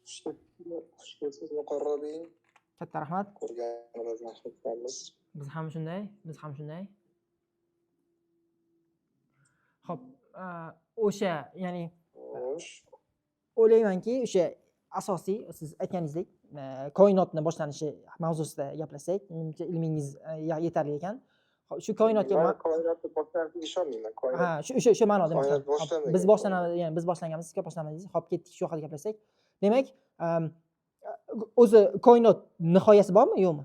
Xush kelibsiz Muqarrabing. Katta rahmat. Ko'rganimizdan xursandmiz. Biz ham shunday. Xo'p, o'sha ya'ni Xo'sh. o'ylaymanki, o'sha asosiy siz aytganingizdek koinotni boshlanishi mavzusida gaplashsak, menimcha ilmingiz yetarli ekan. Hop, shu koinotga Men koinotni boshlanishiga ishonmayman. ha, o'sha ma'noda Koinot demoqchiman. boshlanmagan. Biz boshlanamiz, ya'ni biz boshlanganmiz, sizga boshlamaymiz. Hop, ketdik shu haqida gaplashsak. Demak, o'zi koinot nihoyasi bormi, yo'qmi?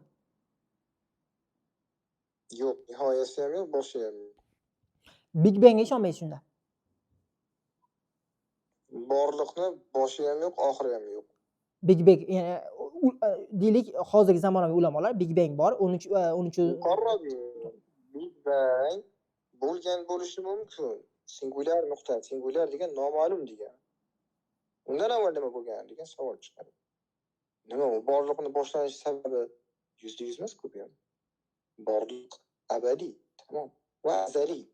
Yo'q, nihoyasi ham yo'q, boshi ham yo'q. Big Bangga ishonmaysiz shunda? Borliqni boshi ham yo'q, oxiri ham yo'q. Big Bang, ya'ni deylik, hozirgi zamonaviy ulamolar Big Bang bor, 13 Muqarrabing, Big Bang bo'lgan bo'lishi mumkin. Singulyar nuqta, singulyar degan noma'lum degan. Undan avval nima bo'lgan degan savol chiqadi. Nima u borliqni boshlanish sababi %100 emas ku bu ham. Borliq abadiy, tamom, va azaliy.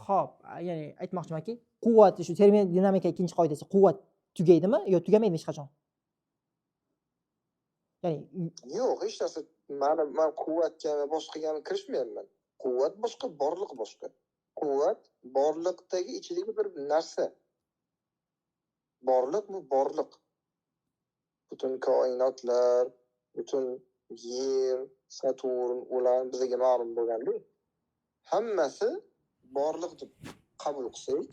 Xo'p, ya'ni aytmoqchimanki, quvvat shu termodinamika ikkinchi qoidasi, quvvat tugaydimi yo tugamaydi hech qachon? Ya'ni Yo'q, hech narsa men quvvatga boshqagami kirishmayapman. Quvvat boshqa, borliq boshqa. Quvvat borliqdagi ichidagi bir narsa. Borliq bu borliq. Butun koinotlar, butun Yer, Saturn, ular bizga ma'lum bo'lganda hammasi borliq deb qabul qilsak,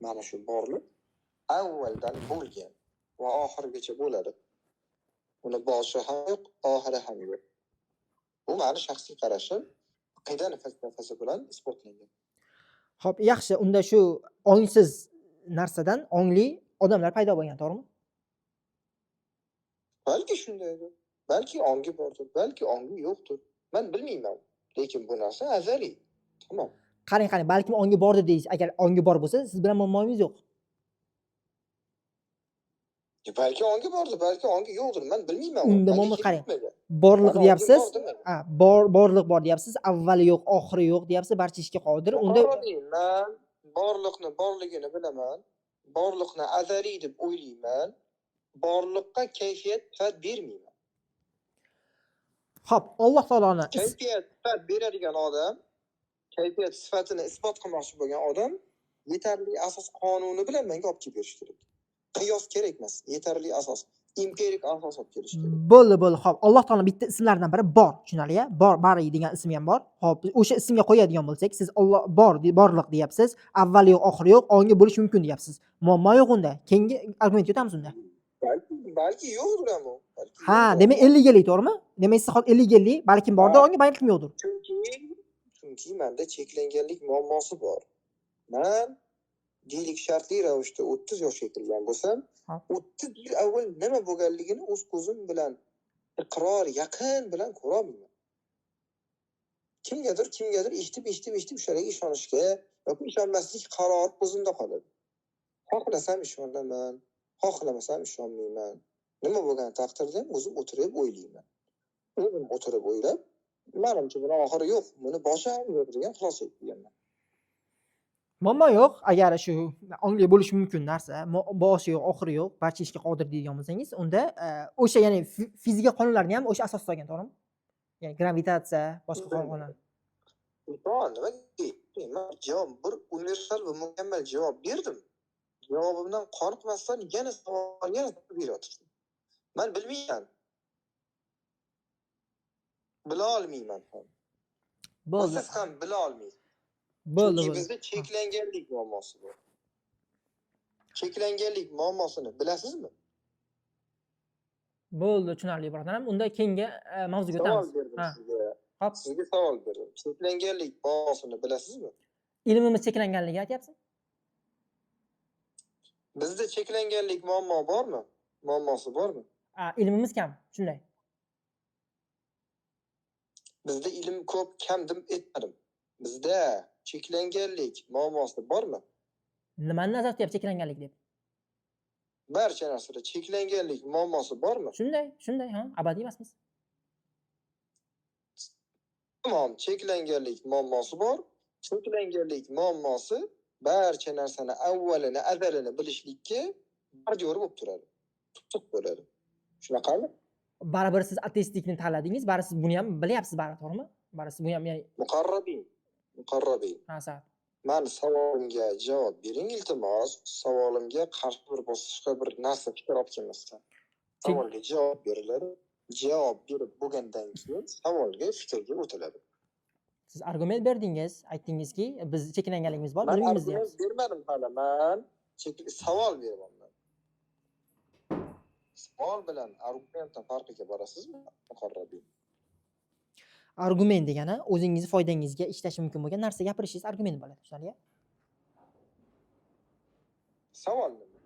mana shu borliq avvaldan bo'lgan va oxirigacha bo'ladi. Uni boshi ham yo'q, oxiri ham yo'q. Bu meni shaxsiy qarashim aqida falsafasi bilan isbotlangan. Xo'p, yaxshi, unda shu ongsiz narsadan ongli odamlar paydo bo'lgan, to'g'rimi? Balki shundaydir. Balki ongi bordir, balki ongi yo'qdir. Men bilmayman. Lekin bu narsa azaliy. Tamam. Qarang, balkim ongi bordir deysiz. Agar ongi bor bo'lsa, siz bilan muammoyimiz yo'q. Balki ongi bordir, balki ongi yo'qdir. Men bilmayman. Unda muammo qarang. Borliq deyapsiz. Borliq bor deyapsiz. Avvali yo'q, oxiri yo'q deyapsiz. Barcha ishga qodir. Unda men borliqni borligini bilaman. Borliqni azaliy deb o'ylayman. Borliqqa kayfiyat sifat bermayman. Xo'p, Alloh taoloni kayfiyat sifat beradigan odam, kayfiyat sifatini isbot qilmoqchi bo'lgan odam yetarli asos qonuni bilan menga olib kelib berish kerak. Qiyos kerak emas, yetarli asos, empirik asos olib kelish kerak. Bo'ldi. Xo'p, Alloh taolo bitta ismlaridan biri bor, tushunarli ya? Bari degan ism ham bor. Xo'p, o'sha ismga qo'yadigan bo'lsak, siz Alloh borliq deyapsiz, avvali yo'q, oxiri yo'q, ongi bo'lishi mumkin deyapsiz. Muammo yo'q unda. Keyingi argument o'tamiz unda. Balki yo'qdir ham u. Ha, demak 50-50, to'g'rimi? Demak siz hozir 50-50, balkim bordir, ongi balkim yo'qdir. Chunki menda cheklanganlik muammosi bor. Men deylik shartli ravishda 30 yoshga kirgan bo'lsam, 30 yil avval nima bo'lganligini o'z ko'zim bilan iqror, yaqin bilan ko'ra olmayman. Kimgadir eshitib o'shalarga ishonishga yoki ishonmaslik qaror o'zimda qoladi. Xohlasam ishonaman, xohlamasam ishonmayman. Nima bo'lgan taqdirda o'zim o'tirib o'ylayman. O'zim o'tirib o'ylab, menimcha buni oxiri yo'q, buni boshi ham yo'q degan xulosa qilganman. Muammo yo'q, agar shu ongli bo'lishi mumkin narsa, boshi yo'q, oxiri yo'q, barcha ishga qodir deydigan bo'lsangiz, unda o'sha ya'ni fizika qonunlarini ham o'sha asos solgan, to'g'rimi? Ya'ni gravitatsiya, boshqa qonunlar. Men javob bir universal va mukammal javob berdim. Javobimdan qoniqmasdan yana savolga beryapsiz. Men bilmayman. Bila olmayman ham. Bo'ldi. Siz ham bila olmaysiz. Bo'ldi. Bizda cheklanganlik muammosi bor. Cheklanganlik muammosini bilasizmi? Bo'ldi, tushunarli birodarim. Unda keyingi mavzuga o'tamiz. Xo'p, sizga savol berdim. Cheklanganlik muammosini bilasizmi? Ilmimiz cheklanganligini aytyapsiz? Bizda cheklanganlik muammo bormi? Muammosi bormi? Ilmimiz kam, shunday. Bizda ilm ko'p, kam deb aytmadim. Bizda cheklanganlik muammosi bormi? Nimani nazarda tutyapsiz cheklanganlik deb? Barcha narsada cheklanganlik muammosi bormi? Shunday, ha, abadiy emasmiz. Tamam, cheklanganlik muammosi bor. Cheklanganlik muammosi barcha narsani avvalini, azalini bilishlikka barjo'r bo'lib turadi. Tutib bo'ladi. Shunaqami? Baribir siz ateistlikni tanladingiz, baribir siz buni ham bilyapsiz baribir, to'g'rimi? Baribir siz buni ham ya'ni Muqarrabin. ha, sal. Men savolimga javob bering iltimos. Savolimga qarshi bir boshqa bir narsa fikr olib kelmasdan. Savolga javob beriladi. Javob berib bo'lgandan keyin savolga, fikrga o'tiladi. Siz argument berdingiz, aytdingizki, biz cheklanganligimiz bor, Men bilmaymiz argument deyapsiz. bermadim hali. Men savol beryapman. Savol bilan argumentning farqiga borasizmi? Muqarrabin. Argument degani o'zingizni foydangizga ishlashi mumkin bo'lgan narsa gapirishingiz argument bo'ladi, tushunarli? Savol nima?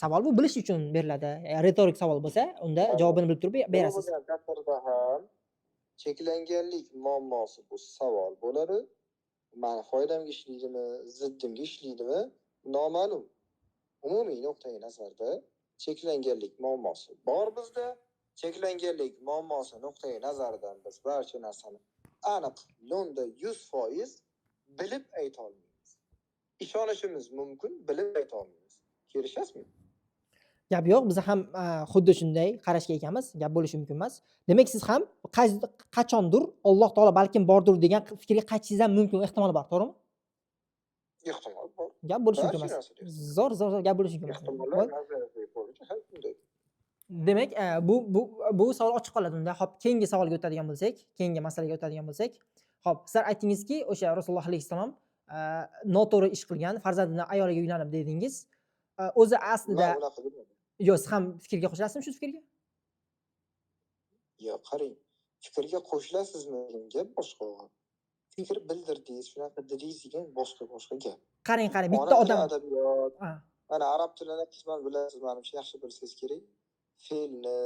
Savol bu bilish uchun beriladi. Retorik savol bo'lsa, unda javobini bilib turib berasiz. Bo'lgan taqdirda ham cheklanganlik muammosi bu savol bo'ladi. Meni foydamga ishlaydimi, ziddimga ishlaydimi? Noma'lum. Umumiy nuqtai nazarda cheklanganlik muammosi bor bizda. Cheklanganlik muammosi nuqtai nazaridan biz barcha narsani aniq, lo'nda 100% bilib ayta olmaymiz. Ishonishimiz mumkin, bilib ayta olmaymiz. Kelishasizmi? Gap yo'q, biz ham xuddi shunday qarashga ekanmiz, gap bo'lishi mumkin emas. Demak, siz ham qachondir Alloh taolo balkim bordir degan fikrga qaytishingiz ham mumkin, ehtimoli bor, to'g'rimi? Ehtimol bor. Gap bo'lishi mumkin Barcha emas. narsa deysiz. Zo'r gap bo'lishi mumkin emas. Ehtimollar nazarda bo'lishi ham shunday. Demak, bu savol ochiq qoladi unda. Hop, keyingi savolga o'tadigan bo'lsak, keyingi masalaga o'tadigan bo'lsak, hop, sizlar aytdingizki, o'sha Rasululloh alayhissalom noto'g'ri ish qilgan, farzandini ayoliga uylanib dedingiz. O'zi aslida Men unaqa bilmadim. yo'q, siz ham fikrga qo'shilasizmi shu fikrga? Yo'q, qarang. Fikrga qo'shilasizmi degan gap boshqa. Fikr bildirdingiz, shunaqa dedingiz degan boshqa gap. Qarang, bitta Ona odam adabiyot, ha, mana arab tilini qisman bilasiz, menimcha yaxshi bilsangiz kerak. Fe'lni,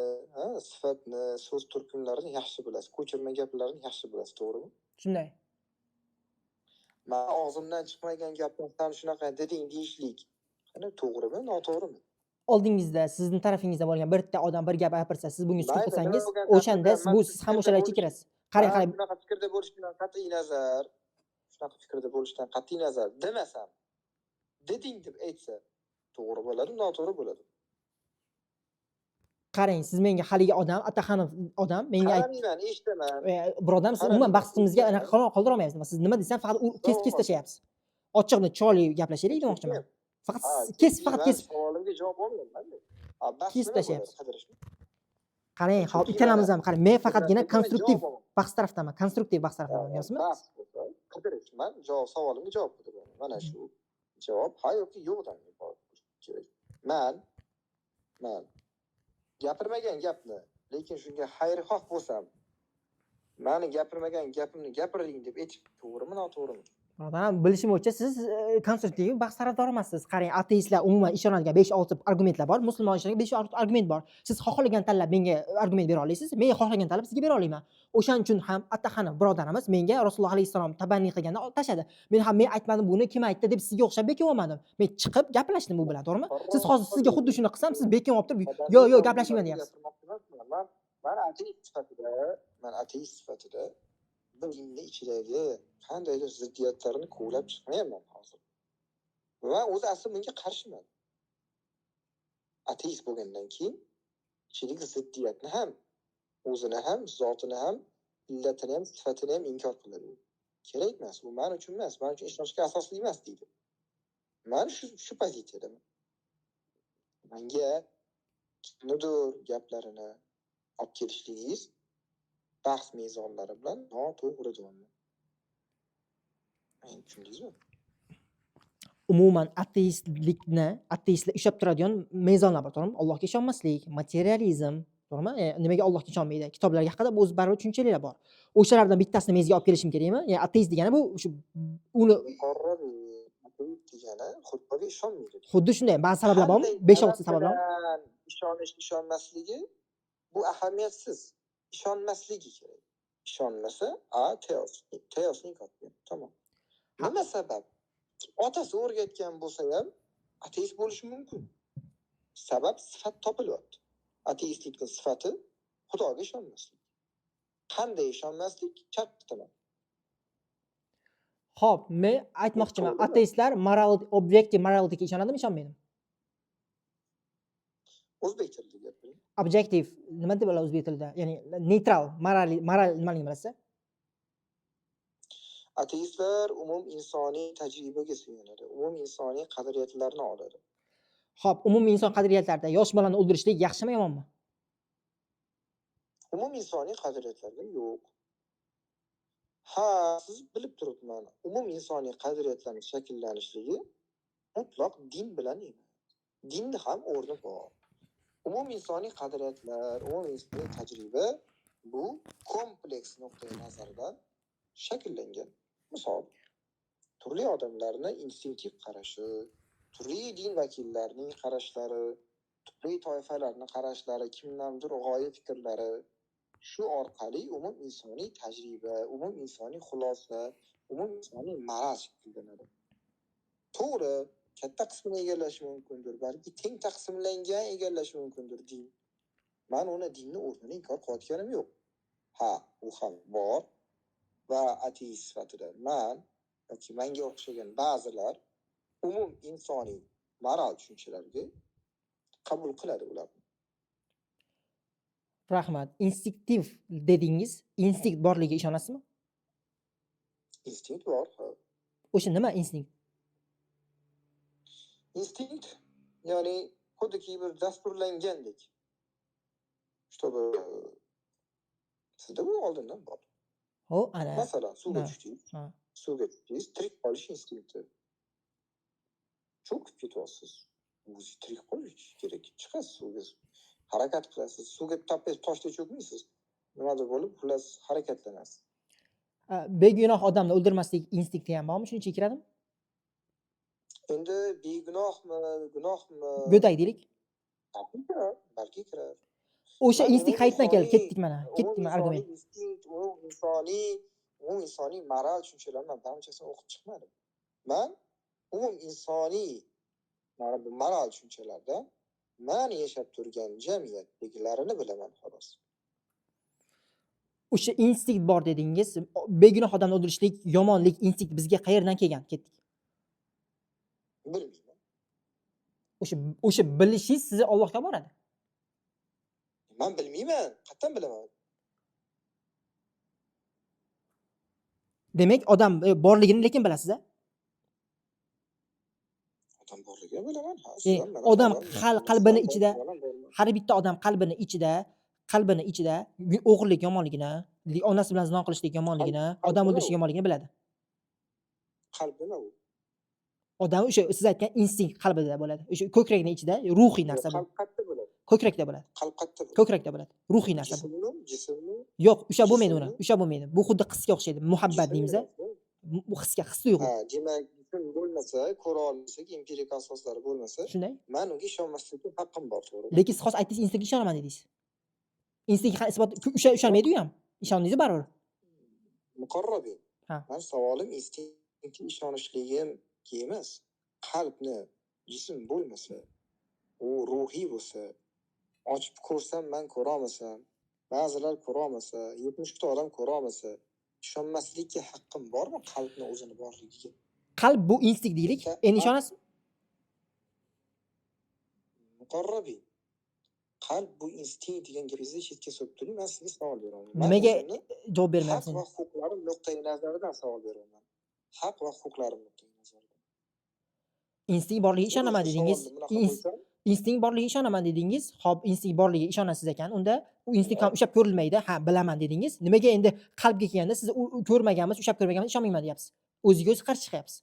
sifatni, so'z turkumlarini yaxshi bilasiz. Ko'chirma gaplarni yaxshi bilasiz, to'g'rimi? shunday. Men og'zimdan chiqmagan gapni ham shunaqa deding deyishlik. Qani to'g'rimi, noto'g'rimi? Oldingizda sizni tarafingizda bo'lgan bitta odam bir gap gapirsa, siz bunga sukut Mayli, qilsangiz, nima bo'lgan o'shanda taqdirda siz ham o'shalarga chekirasiz. Qarang, Shunaqa fikrda bo'lishdan qat'iy nazar, shunaqa fikrda bo'lishdan qat'iy nazar demasam, deding deb aytsa, to'g'ri bo'ladi, noto'g'ri bo'ladi. qarang, siz menga haligi odam, Ataxanov odam menga aytdi. Qaramayman, eshitaman. Birodar, siz umuman bahsimizga anaqa qoldirolmayapsiz. Siz nima desam, faqat kes tashlayapsiz. Ochiqni, chiroyli gaplashaylik demoqchiman. Faqat faqat kes. Savolimga javob olmayman. Kes tashlayapsiz. Qarang, hop, ikkalamiz ham qarang. Men faqatgina konstruktiv bahs tarafdaman. Konstruktiv bahs tarafdaman, bilasizmi? Qidirishman, savolimga javob qidiraman. Mana shu javob ha yoki yo'qdan kerak. Men gapirmagan gapni, lekin shunga xayrixoh bo'lsam, meni gapirmagan gapimni gapiring deb aytib to'g'rimi, noto'g'rimi? Birodar, bilishim bo'yicha siz konstruktiv bahs tarafdori emassiz. Qarang, ateistlar umuman ishonadigan 5-6 argumentlar bor, musulmon ishonadigan 5-6 argument bor. Siz xohlagan tanlab menga argument bera olasiz, men xohlagan tanlab sizga bera olaman. O'shaning uchun ham Ataxanov birodarimiz menga Rasululloh alayhissalom tabanni qilganda tashadi. Men aytmadim, buni kim aytdi deb sizga o'xshab bekin olmadim. Men chiqib gaplashdim bu bilan, to'g'rimi? Siz hozir sizga xuddi shuni qilsam, siz bekin olib turib, yo'q, gaplashmayman deyapsiz. Men ateist sifatida dinni ichidagi qandaydir ziddiyatlarni ko'rib chiqmayapman hozir. Va o'zi asli bunga qarshiman. Ateist bo'lgandan keyin ichidagi ziddiyatni ham, o'zini ham, zotini ham, illatini ham, sifatini ham inkor qiladi. Kerak emas, bu men uchun emas, men uchun ishonishga asosli emas deydi. Men shu pozitsiyadaman. Menga kimnidir gaplarini olib kelishligingiz bahs mezonlari bilan noto'g'ri deyman. Tushundingizmi? Umuman ateistlar ushlab turadigan mezonlar bor, to'g'rimi? Allohga ishonmaslik, materializm, to'g'rimi? Nimaga Allohga ishonmaydi? Kitoblarga haqida o'z baribir tushunchalar bor. O'shalardan bittasini mezga olib kelishim kerakmi? Ya'ni ateist degani bu shu uni ateist degani xuddiga ishonmaydi. Xuddi shunday ba'zi sabablar bormi? 5-6 sabablar. Ishonmasligi bu ahamiyatsiz. Ishonmasligi kerak. Ishonmasa, teosning qotgan. Tamam. Nima sabab? Otasi o'rgatgan bo'lsa ham ateist bo'lishi mumkin. Sabab sifat topilyapti. Ateistlikning sifati Xudoga ishonmaslik. Qanday ishonmaslik? Chaqqitaman. Xo'p, men aytmoqchiman, to'g'rimi? ateistlar objektiv morality'ga ishonadimi, ishonmaydimi? O'zbek tilida gapiring. Objektiv nima deb bo'ladi o'zbek tilida? Ya'ni neytral, moral nimaligini bilasizlar? Ateistlar umum insoniy tajribaga suyanadi. Umum insoniy qadriyatlarni oladi. Xo'p, umumiy inson qadriyatlarida yosh bolani o'ldirishlik yaxshimi, yomonmi? Umum insoniy qadriyatlarda yo'q. Ha, siz bilib turibman. Umum insoniy qadriyatlarning shakllanishligi mutlaq din bilan emas. Dinni ham o'rni bor. Umum insoniy qadriyatlar, umum insoniy tajriba bu kompleks nuqtai nazardan shakllangan. Misol, turli odamlarni instinktiv qarashi, turli din vakillarining qarashlari, turli toifalarning qarashlari, kimlardir g'oya fikrlari shu orqali umum insoniy tajriba, umum insoniy xulosa, umum insoniy maraz shakllanadi. To'g'ri, katta qismini egallashi mumkindir, balki teng taqsimlangan egallashi mumkindir din. Men uni dinni o'rnini inkor qilayotganim yo'q. Ha, u ham bor va ateist sifatida men yoki menga o'xshagan ba'zilar umum insoniy moral tushunchalarga qabul qiladi ularni. Rahmat. Instinktiv dedingiz, instinkt borligiga ishonasizmi? Instinkt bor. Ha. O'sha nima instinkt? Instinkt ya'ni xuddiki bir dasturlangandek. Чтобы sizda bu oldindan bor. Ho, ana. Masalan, suvga Ha. tushdingiz. Ha. Suvga tushdingiz, tirik qolish instinkti. Cho'kib ketyapsiz. O'zingiz tirik qolish kerak. Chiqasiz suvga. Harakat qilasiz. Suvga toshda cho'kmaysiz. Nimadir bo'lib, xullas harakatlanasiz. Begunoh odamni o'ldirmaslik instinkti ham bormi? Shuncha kiradimi? Endi begunohmi, gunohmi? Go'dak deylik. Balki kirar. O'sha instinkt qayerdan keldi? Ketdik mana. Ketdik mana argument. Instinkt, umum insoniy moral tushunchalarni barchasini o'qib chiqmadim. Men umum insoniy moral tushunchalarda men yashab turgan jamiyatdagilarini bilaman xolos. O'sha instinkt bor dedingiz. Begunoh odamni o'ldirishlik, yomonlik instinkt bizga qayerdan kelgan? Ketdik. Bilmayman. O'sha bilishingiz sizni Allohga boradi. Men bilmayman. Qayerdan bilaman? Demak, odam borligini lekin bilasiz-a? Odam borligini bilaman. Ha, odam qalbini ichida, har bitta odam qalbini ichida o'g'irlik yomonligini, onasi bilan zino qilishlik yomonligini, odam o'ldirish yomonligini biladi. Qalb nima u? Odam o'sha siz aytgan instinkt qalbida bo'ladi. O'sha ko'krakning ichida ruhiy narsa bu. Qalb qayerda bo'ladi? Ko'krakda bo'ladi. Qalb qayerda bo'ladi? Ko'krakda bo'ladi. Ruhiy narsa bu. Jismni? Yo'q, o'sha bo'lmaydi uni. O'sha bo'lmaydi. Bu xuddi hisga o'xshaydi. Muhabbat deymiz-a? Bu hisga, his tuyg'u. Ha, demak, jism bo'lmasa, ko'ra olmasak, empirik asoslari bo'lmasa, Shunday. men unga ishonmaslikka haqqim bor, to'g'ri. Lekin siz hozir aytdingiz, instinktga ishonaman dedingiz. Instinkt isbot ishonmaydi-ku ham. Ishondingiz baribir. Muqarrabin. Ha. Men savolim instinktga ishonishligimga emas. Qalbni jism bo'lmasa, u ruhiy bo'lsa, ochib ko'rsam men ko'ra olmasam, ba'zilar ko'ra olmasa, 70 ta odam ko'ra olmasa, ishonmaslikka haqqim bormi qalbni o'zini borligiga? Qalb bu instinkt deylik. Endi ishonasizmi? Muqarrabin. Qalb bu instinkt degan gapingizni chetga solib turing, men sizga savol beraman. Nimaga javob bermayapsiz? Haq va huquqlarim nuqtai nazaridan savol beraman. Haq va huquqlarim nuqtai nazaridan. Instinkt borligiga ishonaman dedingiz. Instinkt borligiga ishonaman dedingiz. Xo'p, instinkt borligiga ishonasiz ekan. Unda u instinkt ham ushab ko'rilmaydi. Ha, bilaman dedingiz. Nimaga endi qalbga kelganda siz ko'rmaganmiz, ushab ko'rmaganmiz, ishonmayman deyapsiz. O'ziga o'zi qarshi chiqyapsiz.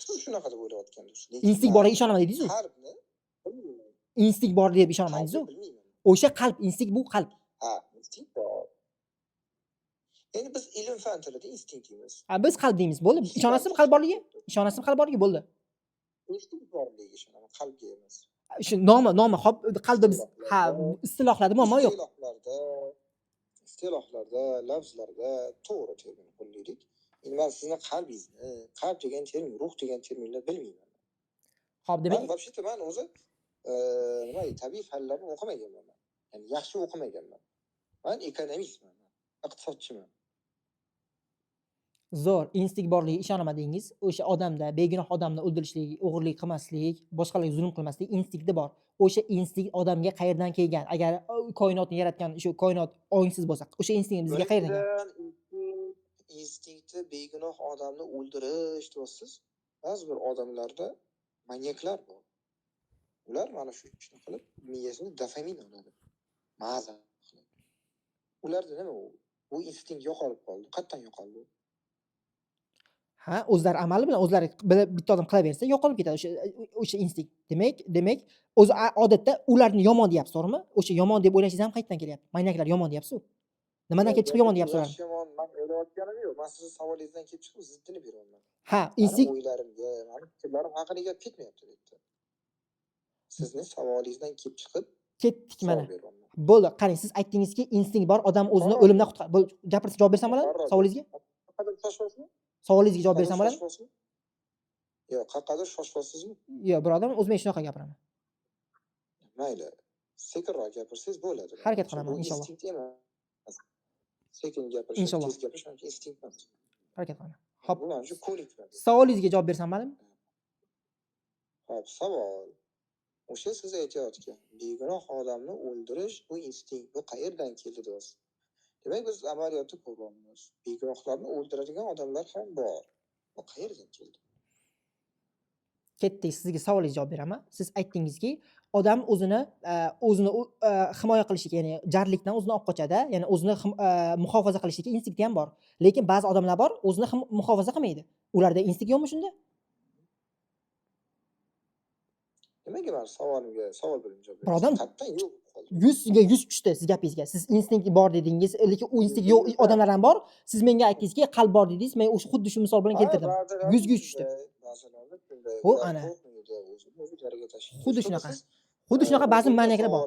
Siz shunaqa deb o'ylayotgandingiz. Instinkt borligiga ishonaman dedingiz-ku. Qalbni bilmayman. Instinkt bor deb ishonaman dedingiz-ku. Bilmayman. O'sha qalb, instinkt bu qalb. Ha, instinkt bor. Endi biz ilm fan tilida instinkt deymiz. Ha, biz qalb deymiz. Bo'ldi. Ishonasizmi qalb borligiga? Ishonasizmi qalb borligiga? Bo'ldi. Instinkt borligiga ishonaman, qalbga emas. Shu nomi, hop, qalbda biz ha, istilohlarda muammo yo'q. Istilohlarda, lafzlarda to'g'ri termin qo'llaylik. Endi men sizni qalbingizni, qalb degan termin, ruh degan terminlar bilmayman. Xo'p, demak, вообще-то men o'zi nima tabiiy fanlarni o'qimaganman. Ya'ni yaxshi o'qimaganman. Men ekonomistman, iqtisodchiman. Zo'r, instinkt borligiga ishonamadingiz. O'sha odamda begunoh odamni o'ldirishlik, o'g'irlik qilmaslik, boshqalarga zulm qilmaslik instinkti bor. O'sha instinkt odamga qayerdan kelgan? Agar koinotni yaratgan shu koinot ongsiz bo'lsa, o'sha instinkt bizga qayerdan kelgan? Birinchidan instinkti begunoh odamni o'ldirish deyapsiz. Ba'zi bir odamlarda manyaklar bor. Ular mana shu ishni qilib miyasini dopamin oladi. Maza qiladi. Ularda nima u? Bu instinkt yo'qolib qoldi. Qayerdan yo'qoldi? Ha, o'zlari amali bilan o'zlari bitta odam qilaversa yo'qolib ketadi o'sha instinkt. Demak, o'zi odatda ularni yomon deyapsiz, to'g'rimi? O'sha yomon deb o'ylashingiz ham qayerdan kelyapti? Manyaklar yomon deyapsiz-ku. Nimadan kelib chiqib yomon deyapsiz ularni? Yomon men o'ylayotganim yo'q. Men sizning savolingizdan kelib chiqib ziddini beryapman. Ha, instinkt o'ylarimga, meni fikrlarim haqida gap ketmayapti bu yerda. Sizning savolingizdan kelib chiqib ketdik mana. savol beryapman. Bo'ldi, qarang, siz aytdingizki, instinkt bor, odam o'zini o'limdan qutqaradi. Bo'ldi, gapirsa javob bersam bo'ladimi savolingizga? Qaqqadir shoshmasizmi? Savolingizga javob bersam bo'ladimi? Yo'q, qaqqadir shoshmasizmi? Yo'q, birodar, o'zim shunaqa gapiraman. Mayli. Sekinroq gapirsangiz bo'ladi. Harakat qilaman, inshaalloh. Instinkt emas. Sekin gapirish, Inshaalloh. tez gapirish menga instinkt emas. Harakat qilaman. Xo'p, Bu menga ko'nikma. savolingizga javob bersam bo'ladimi? Xo'p, savol. O'sha siz aytayotgan begunoh odamni o'ldirish bu instinkt, bu qayerdan keldi deysiz. Demak, biz amaliyotda ko'ryapmiz. Begunohlarni o'ldiradigan odamlar ham bor. Bu qayerdan keldi? Ketdik, sizga savolingizga javob beraman. Siz aytdingizki, odam o'zini himoya qilishga, ya'ni jarlikdan o'zini olib qochadi, ya'ni o'zini muhofaza qilishga instinkti ham bor. Lekin ba'zi odamlar bor, o'zini muhofaza qilmaydi. Ularda instinkt yo'qmi shunda? Nimaga men savolimga savol bilan javob berasiz? Birodar, Qayerdan yo'q qoldi? 100 ga 100 tushdi siz gapingizga. Siz instinkt bor dedingiz, lekin u instinkt yo'q odamlar ham bor. Siz menga aytdingizki, qalb bor dedingiz. Men o'sha xuddi shu misol bilan keltirdim. 100 ga 100 tushdi. Bu ana. Xuddi shunaqa. Xuddi shunaqa ba'zi manyaklar bor.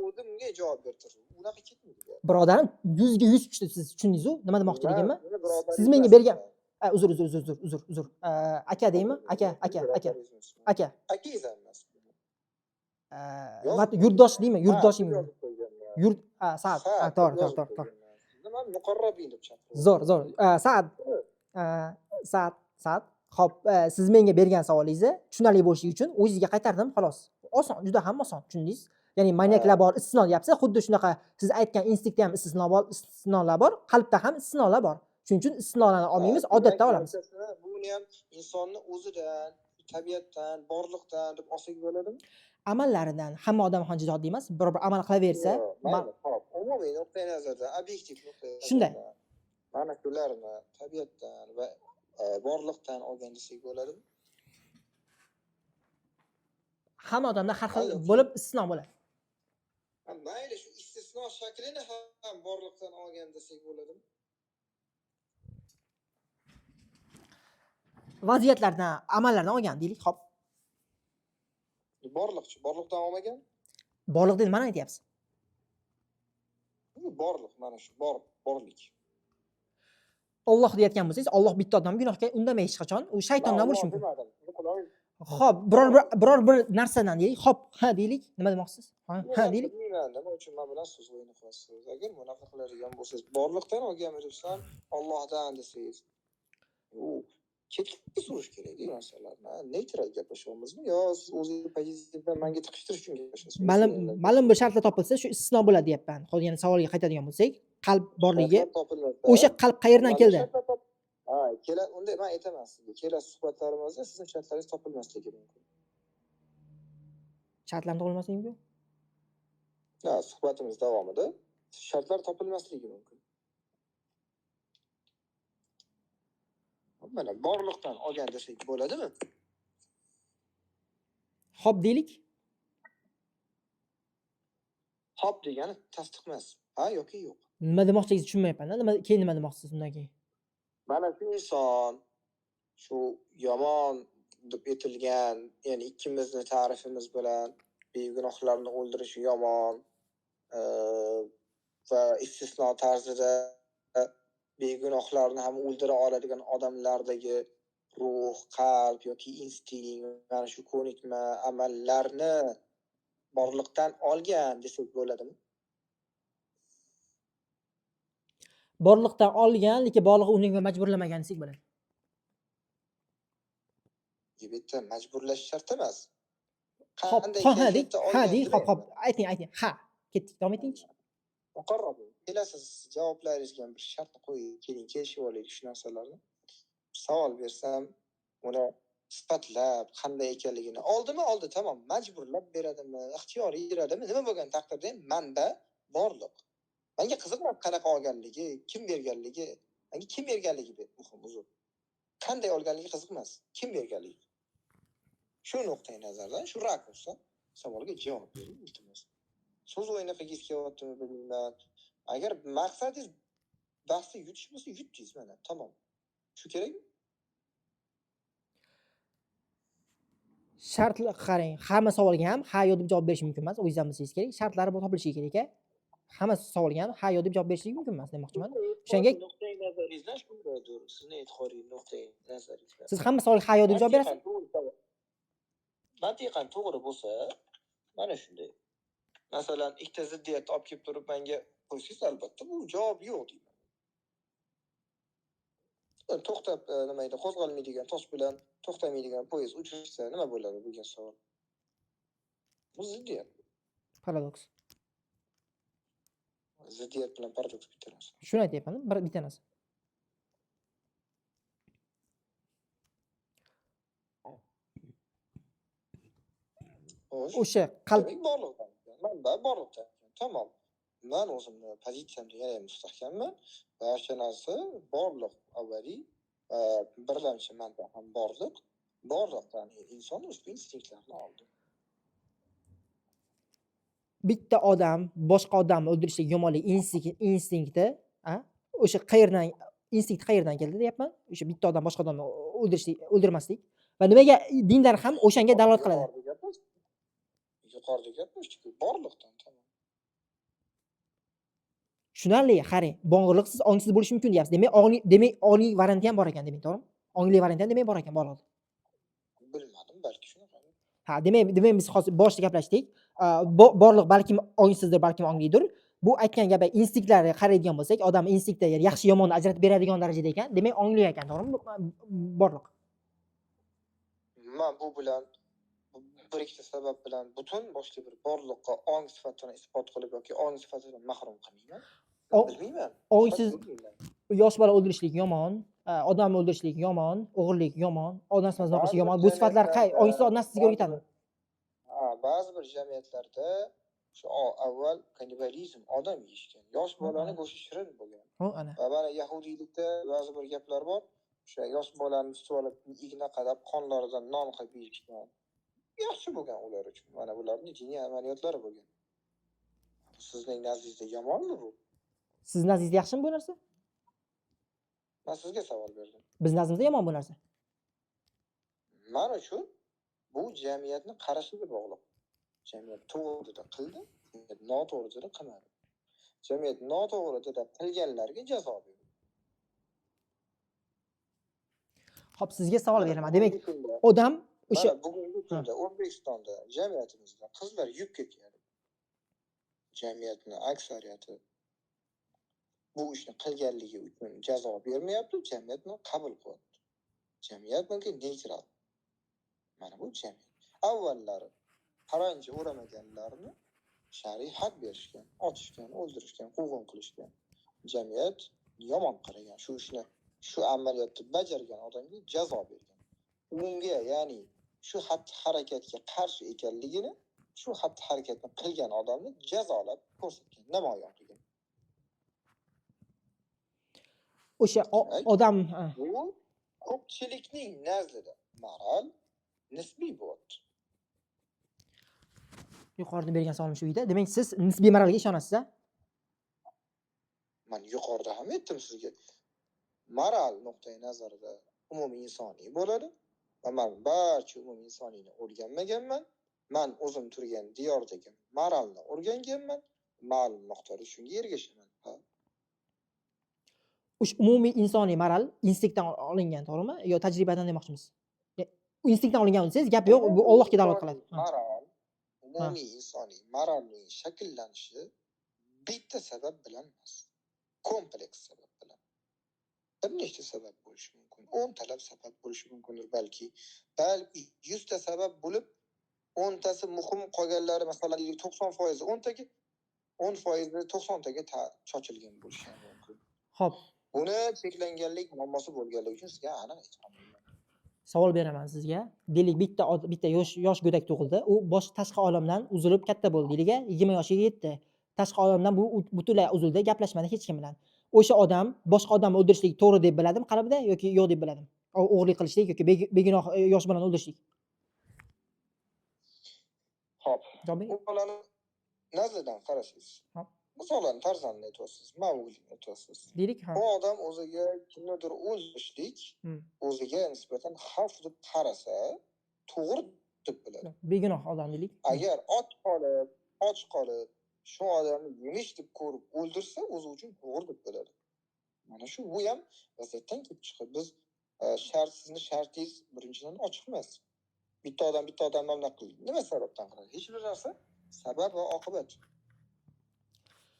O'zimga javob bertirdim. Unaqa ketmaydi. Birodarim, 100 ga 100 tushdi. Siz tushundingiz-ku? Nima demoqchiligimni? Siz menga bergan uzr. Aka deymi? Aka. Akangiz emas. Yurtdosh deymi? Yurtdoshim. Saad. To'g'ri. Nima muqarrabin deb chaqirdim. Zo'r. Saad. Xo'p, siz menga bergan savolingizni tushunarli bo'lishi uchun o'zingizga qaytardim, xolos. Oson, juda ham oson, tushundingiz? Ya'ni manyaklar bor, istisno deyapsiz. Xuddi shunaqa siz aytgan instinktda ham istisnolar bor, qalbda ham istisnolar bor. Shuning uchun istisnolarni olmaymiz, odatda olamiz. Buni ham insonni o'zidan, tabiatdan, borliqdan deb olsak bo'ladimi? Amallaridan hamma odam ham jihodli emas. Biror bir amal qilaversa, umumiy nuqtai nazardan, obyektiv nuqtai nazardan. Shunday. Mana shularni tabiatdan va borliqdan olgan desak bo'ladimi? Hamma odamda har xil bo'lib istisno bo'ladi. Mayli, shu istisno shaklini ham borliqdan olgan desak bo'ladimi? Vaziyatlardan, amallardan olgan deylik, xo'p. Borliqdan olmagan? Borliqda nimani aytyapsiz? Borliq, mana shu borlik. Alloh deyotgan bo'lsangiz, Alloh bitta odam gunohga undamay hech qachon. U shaytondan bo'lishi mumkin. Xo'p, biror bir narsadan deylik, xo'p, ha deylik, nima demoqchisiz? Ha deylik. Nima uchun men bilan so'z o'yini qilasiz? Agar bunaqa qiladigan bo'lsangiz, borliqdan olganmi debsan, Allohdan desangiz, u chetga surish kerak-ku narsalarni. Neytral gaplashyapmizmi yo siz o'zingiz pozitsiyadan menga tiqishtirish uchun gaplashasiz? Ma'lum bir shartlar topilsa, shu istisno bo'ladi deyapman. Hozir yana savolga qaytadigan bo'lsak, qalb borligi. O'sha qalb qayerdan keldi? Unda men aytaman sizga, kelasi suhbatlarimizda sizning shartlaringiz topilmasligi mumkin. Shartlar topilmasligi mumkin? Ha, suhbatimiz davomida shartlar topilmasligi mumkin. Mana borliqdan olgan desak bo'ladimi? Xo'p deylik. Xo'p degani tasdiq emas. Ha yoki yo'q. Nima demoqchingizni tushunmayapman-da. Nima demoqchisiz undan keyin? Mana shu inson shu yomon deb aytilgan, ya'ni ikkimizni ta'rifimiz bilan begunohlarni o'ldirishi yomon va istisno tarzida begunohlarni ham o'ldira oladigan odamlardagi ruh, qalb yoki instinkt, mana shu ko'nikma amallarni borliqdan olgan desak bo'ladimi? Borliqdan olgan, lekin borliq unga majburlamagan desak bo'ladi. Bu yerda majburlash shart emas. Hop, Qanday ha kayfiyatda deng. Ha olgan deng, hop. turayapman. Ayting. Ha. Ketdik, davom etingchi. Muqarrar bo'ling. Kelasiz javoblaringizga bir shart qo'ying. Keling kelishib olaylik shu narsalarni. Savol bersam, uni sifatlab, qanday ekanligini oldi, tamom. Majburlab beradimi, ixtiyoriy beradimi, nima bo'lgan taqdirda ham manda borliq. Menga qiziqmas qanaqa olganligi, kim berganligi. Menga kim berganligi muhim, uzr. Qanday olganligi qiziqmas, kim berganligi. Shu nuqtai nazardan, shu rakursdan savolga javob bering, iltimos. So'z o'yini qilgis kelyaptimi bilmayman. Agar maqsadingiz bahsni yutish bo'lsa, yutdingiz mana, tamom. Shu kerakmi? Shartlar qarang, hamma savolga ham ha yo deb javob berish mumkin emas. O'zingiz ham bilsangiz kerak. Shartlari bu topilishi kerak-a. Hamma savolga ham ha yo deb javob berishingiz mumkin emas demoqchiman. O'shanga nuqtai nazaringizdan shundaydir. Sizni e'tiqodiy nuqtai nazaringizdan. siz hamma savolga ha yo deb javob berasiz. Mantiqan to'g'ri bo'lsa, mana shunday. Masalan, ikkita ziddiyatni olib kelib turib menga qo'ysangiz, albatta bu javob yo'q deyman. To'xtab, nima edi, qo'zg'almaydigan tosh bilan to'xtamaydigan poyezd uchishsa nima bo'ladi degan savol. Bu ziddiyat. Paradoks. Ziddiyat bilan paradoks bitta narsa. Shuni aytyapman, bitta narsa. O'sha qalb borliqdan. Manda borliqdan. Tamom. Men o'zimni pozitsiyamda yana ham mustahkamman. Va o'sha narsa borliq avvaliy birlamchi manda ham borliq. Borliqdan inson ushbu instinktlarni oldi. bitta odam boshqa odamni o'ldirishlik yomonlik instinkti, o'sha qayerdan instinkt qayerdan keldi deyapman? O'sha bitta odam boshqa odamni o'ldirmaslik va nimaga dinlar ham o'shanga dalolat qiladi? Yuqorida gapirishdik, borliqdan tamom. Tushunarli, qarang, borliqsiz ongsiz bo'lishi mumkin deyapsiz. Demak, ongli varianti ham bor ekan demak, to'g'rimi? Ongli varianti ham demak bor ekan borliqda. Bilmadim, balki shunaqa. Ha, demak biz hozir boshida gaplashdik. Borliq balkim ongsizdir, balkim onglidir. Bu aytgan gapi instinktlarga qaraydigan bo'lsak, odam instinkti yaxshi yomonni ajratib beradigan darajada ekan. Demak, ongli ekan, to'g'rimi? Borliq. Men bu bilan bir ikkita sabab bilan butun boshli bir borliqqa ong sifatini isbot qilib yoki ong sifatidan mahrum qilmayman. Bilmayman. Ongsiz yosh bola o'ldirishlik yomon, odam o'ldirishlik yomon, o'g'irlik yomon, odam sifatidan qilish yomon. Bu sifatlar ongsiz odam sizga o'rgatadi. Ba'zi bir jamiyatlarda shu avval kannibalizm, odam yeyishgan. Yosh bolani go'shti shirin bo'lgan. Ana. Va mana yahudiylikda ba'zi bir gaplar bor. O'sha yosh bolani tutib olib, igna qadab qonlaridan non qilib yeyishgan. Yaxshi bo'lgan ular uchun. Mana bularning diniy amaliyotlari bo'lgan. Sizning nazdingizda yomonmi bu? Siz nazdingizda yaxshimi bu narsa? Men sizga savol berdim. Biz nazdimizda yomon bu narsa. Men uchun bu jamiyatning qarashiga bog'liq. Jamiyat to'g'rida qildi, noto'g'rida qilmadi. Jamiyat noto'g'rida qilganlarga jazo berdi. Xo'p, sizga savol beraman. Demak, odam o'sha bugungi kunda O'zbekistonda jamiyatimizda qizlar yubka kiyadi. Jamiyatning aksariyati bu ishni qilganligi uchun jazo bermayapti, jamiyatni qabul qilyapti. Jamiyat bunga neytral. Mana bu jamiyat. Avvallari paranji o'ramaganlarni shar'iy haq berishgan, otishgan, o'ldirishgan, quvg'in qilishgan. Jamiyat yomon qaragan, shu ishni, shu amaliyotni bajargan odamga jazo bergan. Unga, ya'ni shu xatti-harakatga qarshi ekanligini, shu xatti-harakatni qilgan odamni jazolab ko'rsatgan, namoyon qilgan. O'sha odam bu ko'pchilikning nazdida moral nisbiy bo'lyapti. Yuqorida bergan savolim shu edi. Demak, siz nisbiy moralga ishonasiz-a? Men yuqorida ham aytdim sizga. Moral nuqtai nazarida umumiy insoniy bo'ladi. Va men barcha umumiy insoniyni o'rganmaganman. Men o'zim turgan diyordagi moralni o'rganganman. Ma'lum miqdorda shunga ergashaman. O'sha umumiy insoniy moral instinktdan olingan, to'g'rimi? Yo tajribadan demoqchimiz? Instinktdan olingan desangiz, gap yo'q, bu Allohga dalolat qiladi. Moral, umumiy insoniy moralning shakllanishi bitta sabab bilan emas. kompleks sabab bilan. Bir nechta sabab bo'lishi mumkin. 10 talab sabab bo'lishi mumkindir balki. Balki 100 ta sabab bo'lib, 10 tasi muhim qolganlari masalan 90% 10 taga 10% 90 taga chochilgan bo'lishi ham mumkin. Xo'p, Buni cheklanganlik muammosi bo'lganligi uchun sizga aniq aytaman. savol beraman sizga. Deylik bitta yosh go'dak tug'ildi. U tashqi olamdan uzilib katta bo'ldi. Deylik 20 yoshiga yetdi. Tashqi olamdan bu butunlay uzildi, gaplashmadi hech kim bilan. O'sha odam boshqa odamni o'ldirishlik to'g'ri deb biladimi qalbida yoki yo'q deb biladimi? O'g'rilik qilishlik yoki begunoh yosh bolani o'ldirishlik. Xo'p, Javob bering. bu bolani nazaridan qarashingiz. Hop. Masalan, farzandni aytyapsiz, Mavglini aytyapsiz. Deylik, ha. Bu odam o'ziga kimnidir o'ldirishlik Hmm. o'ziga nisbatan xavf deb qarasa, to'g'ri deb biladi. Begunoh odam deylik. Agar och qolib, shu odamni yemish deb ko'rib o'ldirsa, o'zi uchun to'g'ri deb biladi. Mana shu bu ham vaziyatdan kelib chiqadi. Biz sizni shartingiz birinchidan ochiq emas. Bitta odamdan nima qildi? Nima sababdan qiladi? Hech bir narsa sabab va oqibat.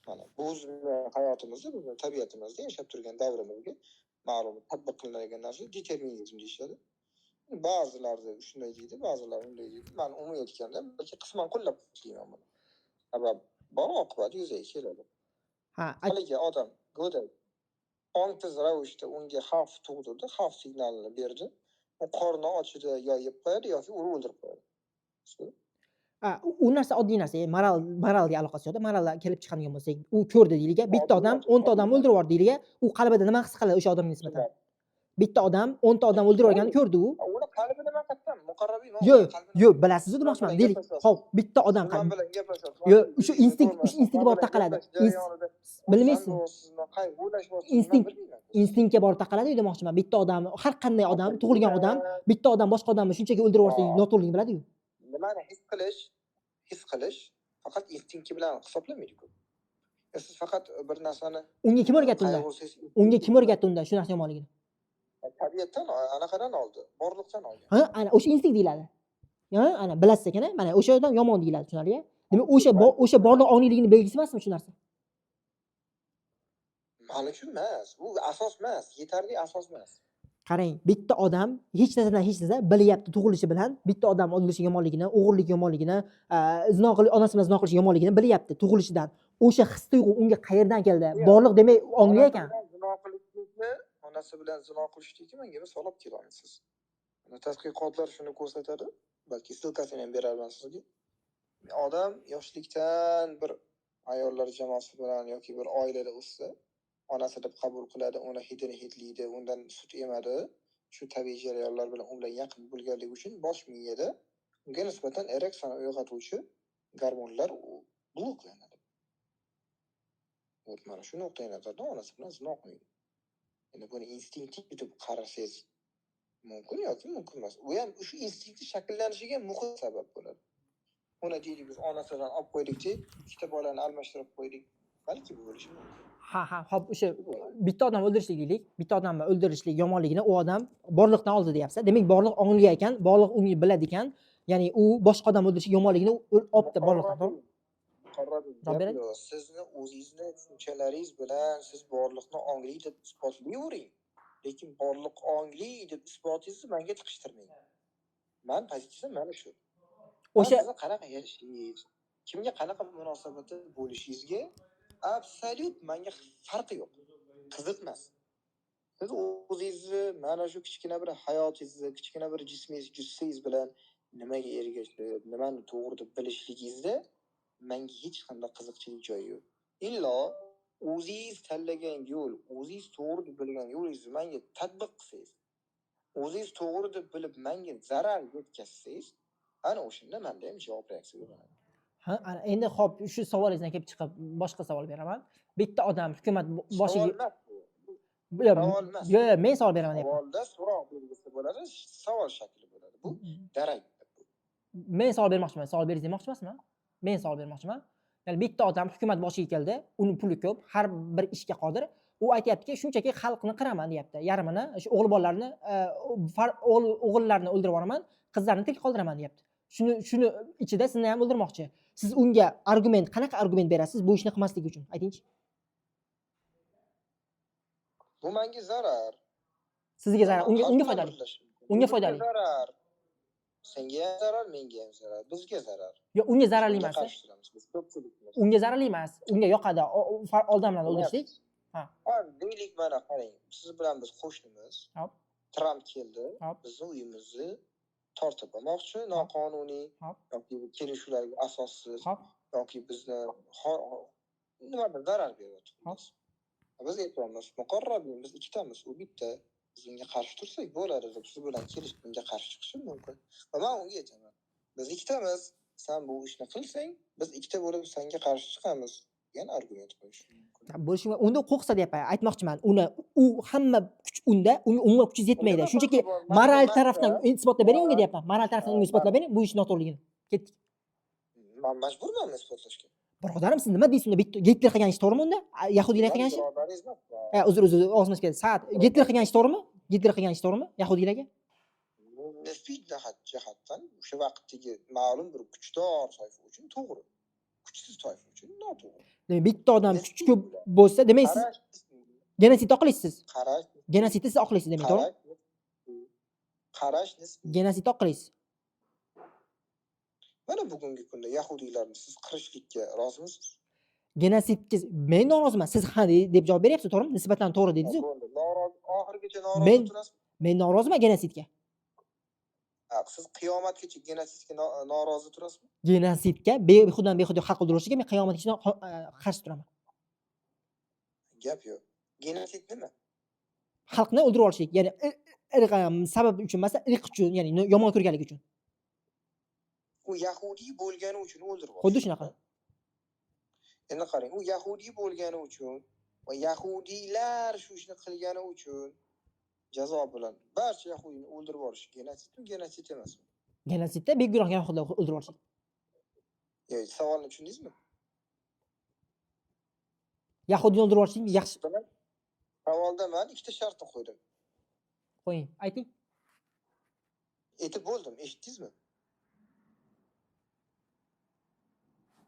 Mana bu bizning hayotimizda, bizning tabiatimizda yashab turgan davrimizga ma'lum tatbiq qilinadigan narsa determinizm deyishadi. Ba'zilarda shunday deydi, ba'zilar unday deydi. Men umumiy aytganda, balki qisman qo'llab-quvvatlayman buni. Sabab bor, oqibat yuzaga keladi. Ha, Haligi odam go'dak ongsiz ravishda unga xavf tug'dirdi, xavf signalini berdi. U qorni ochida yo yeb qo'yadi yoki uni o'ldirib qo'yadi. u narsa oddiy narsa. Moralga aloqasi yo'q. Moralga kelib chiqadigan bo'lsak, u ko'rdi deylik, bitta odam 10 ta odamni o'ldirib yubordi deylik, u qalbida nima his qiladi o'sha odamga nisbatan? Bitta odam 10 ta odam o'ldirib yuborganini ko'rdi u. Uni qalbida nima qatdan muqarrabiy Yo'q, bilasiz demoqchiman. Deylik, xo'p, bitta odam men bilan gaplashasiz. Yo'q, o'sha instinktga borib taqaladi. Bilmaysiz. Instinktga borib taqaladi demoqchiman. Bitta odam, har qanday odam, tug'ilgan odam, bitta odam boshqa odamni shunchaki o'ldirib yuborsa, noto'g'riligini biladi-ku. Nimani his qilish faqat instinkt bilan hisoblanmaydi-ku. Siz faqat bir narsani Unga kim o'rgatdi unda? Unga kim o'rgatdi unda shu narsa yomonligini? Tabiatdan anaqadan oldi, borliqdan oldi. Ha, ana o'sha instinkt deyiladi. Ha, ana bilasiz ekan, mana o'sha odam yomon deyiladi, tushunarli? Demak, o'sha borliq ongligini belgisi emasmi shu narsa? Mana shu emas, bu asos emas, yetarli asos emas. Qarang, bitta odam hech narsa bilyapti tug'ilishi bilan, bitta odam o'ldirish yomonligini, o'g'irlik yomonligini, onasi bilan zino qilish yomonligini bilyapti tug'ilishidan. O'sha his tuyg'u unga qayerdan keldi? Borliq demay ongli ekan. Zino qilishlikni, onasi bilan zino qilishlikni menga misol olib kela olasiz. Tadqiqotlar shuni ko'rsatadi, balki silkasini ham beraman sizga. Odam yoshlikdan bir ayollar jamoasi bilan yoki bir oilada o'ssa, onasi deb qabul qiladi, uni hidini hidlaydi, undan sut emadi. Shu tabiiy jarayonlar bilan u bilan yaqin bo'lganligi uchun bosh miyada unga nisbatan ereksiyani uyg'otuvchi gormonlar bloklanadi. Mana shu nuqtai nazardan onasi bilan zino qilmaydi. Endi buni instinktiv deb qarasangiz mumkin yoki mumkin emas. U ham shu instinktni shakllanishiga muhim sabab bo'ladi. Uni deylik biz onasidan olib qo'ydikchi, ikkita bolani almashtirib qo'ydik. Balki bu bo'lishi mumkin. Ha, hop, o'sha bitta odam o'ldirishlik deylik. Bitta odamni o'ldirishlik yomonligini u odam borliqdan oldi deyapsiz. Demak, borliq ongli ekan, borliq uni biladi ekan. Ya'ni u boshqa odam o'ldirishlik yomonligini olibdi borliqdan, to'g'rimi? Sizni o'zingizni tushunchalaringiz bilan siz borliqni ongli deb isbotlayvering. Lekin borliq ongli deb isbotingizni menga tiqishtirmang. Men pozitsiyam mana shu. O'sha qanaqa yashashingiz, kimga qanaqa munosabatda bo'lishingizga absolut menga farqi yo'q. Qiziqmas. Siz o'zingizni mana shu kichkina bir hayotingizni, kichkina bir jismingiz bilan nimaga ergashib, nimani to'g'ri deb bilishligingizda menga hech qanday qiziqchilik joyi yo'q. Illo o'zingiz tanlagan yo'l, o'zingiz to'g'ri deb bilgan yo'lingizni menga tatbiq qilsangiz, o'zingiz to'g'ri deb bilib menga zarar yetkazsangiz, ana o'shanda menda ham javob reaksiya bo'ladi. Ha, ana endi xo'p, shu savolingizdan kelib chiqib boshqa savol beraman. Bitta odam hukumat boshiga Yo'q, men savol beraman deyapman. Savolda so'roq belgisi bo'ladi, savol shakli bo'ladi. Bu darak. Men savol bermoqchiman. Savol beringiz demoqchi emasman. Men savol bermoqchiman. Ya'ni bitta odam hukumat boshiga keldi, uni puli ko'p, har bir ishga qodir. U aytayaptiki, shunchaki xalqni qiraman deyapti. Yarmini, shu o'g'il bolalarni, o'g'illarni o'ldirib yuboraman, qizlarni tirik qoldiraman deyapti. Shuni ichida sizni ham o'ldirmoqchi. Siz unga qanaqa argument berasiz bu ishni qilmaslik uchun? Aytingchi. Bu menga zarar. Sizga zarar, Har unga bilan foydali. birlashib. Unga Bizga foydali. zarar. Senga ham zarar, menga ham zarar. Bizga zarar. Yo, unga Biz zararli bunga emas. qarshi turamiz. Biz ko'pchilikmiz. Unga zararli emas. Unga yoqadi. Odamlarni o'ldirishlik. Ha. Deylik mana qarang. Siz bilan biz qo'shnimiz. Hop. Tramp keldi. Hop. Bizni uyimizni tortib olmoqchi, noqonuniy Hop. yoki kelishuvlarga asossiz Hop. yoki bizni nimadir zarar beryapmiz. Biz aytamiz, muqarrabmiz, biz ikkitamiz, u bitta. Biz unga qarshi tursak bo'ladi deb siz bilan kelishib unga qarshi chiqishim mumkin. Va men unga aytaman. Biz ikkitamiz, sen bu ishni qilsang, biz ikkita bo'lib senga qarshi chiqamiz degan argument qo'yishim mumkin. Bo'lishi unda qo'rqsa deyapman, aytmoqchiman. U hamma kuch unda, unga kuchingiz yetmaydi. Shunchaki moral tarafdan isbotlab bering unga deyapman. Moral tarafdan unga isbotlab bering, bu ish noto'g'riligini. Ketdik. Men majburman isbotlashga. Birodarim, siz nima deysiz unda? Gitler qilgan ish to'g'rimi unda? Yahudiylar qilgan ish? Uzr, og'zimga keldi. Saat Gitler qilgan ish to'g'rimi? Gitler qilgan ish to'g'rimi yahudiylarga? Nisbiy jihatdan o'sha vaqtdagi ma'lum bir kuchdor toifa uchun to'g'ri. Kuchsiz toifa uchun noto'g'ri. Demak, bitta odam kuchi ko'p bo'lsa, demak siz genosid oqlaysiz. Qarash. Genosidni siz oqlaysiz demak, to'g'rimi? Qarash nisbiy. Genosid oqlaysiz. Mana bugungi kunda yahudiylarni siz qirishlikka rozimisiz? Genosidga men noroziman. Siz ha deb javob beryapsiz, to'g'rimi? Nisbatan to'g'ri dedingiz-ku. Norozi, oxirigacha norozi turasiz. Men noroziman genosidga. Siz qiyomatgacha genosidga norozi turasizmi? Genosidga behudan xalq o'ldirishga men qiyomatgacha qarshi turaman. Gap yo'q. Genosid nima? Xalqni o'ldirib olishlik, ya'ni sabab uchun emas, irq uchun, ya'ni yomon ko'rganligi uchun. U yahudiy bo'lgani uchun o'ldirib olishdi. Xuddi shunaqa. Endi qarang, u yahudiy bo'lgani uchun va yahudiylar shu ishni qilgani uchun jazo bilan barcha yahudiyni o'ldirib olish genosidmi, genosid emasmi? Genosidda begunoh yahudiylarni o'ldirib olishlik. Savolni tushundingizmi? Yahudiyni o'ldirib olishlik yaxshi. Savolda men ikkita shartni qo'ydim. Qo'ying, ayting. Aytib bo'ldim, eshitdingizmi?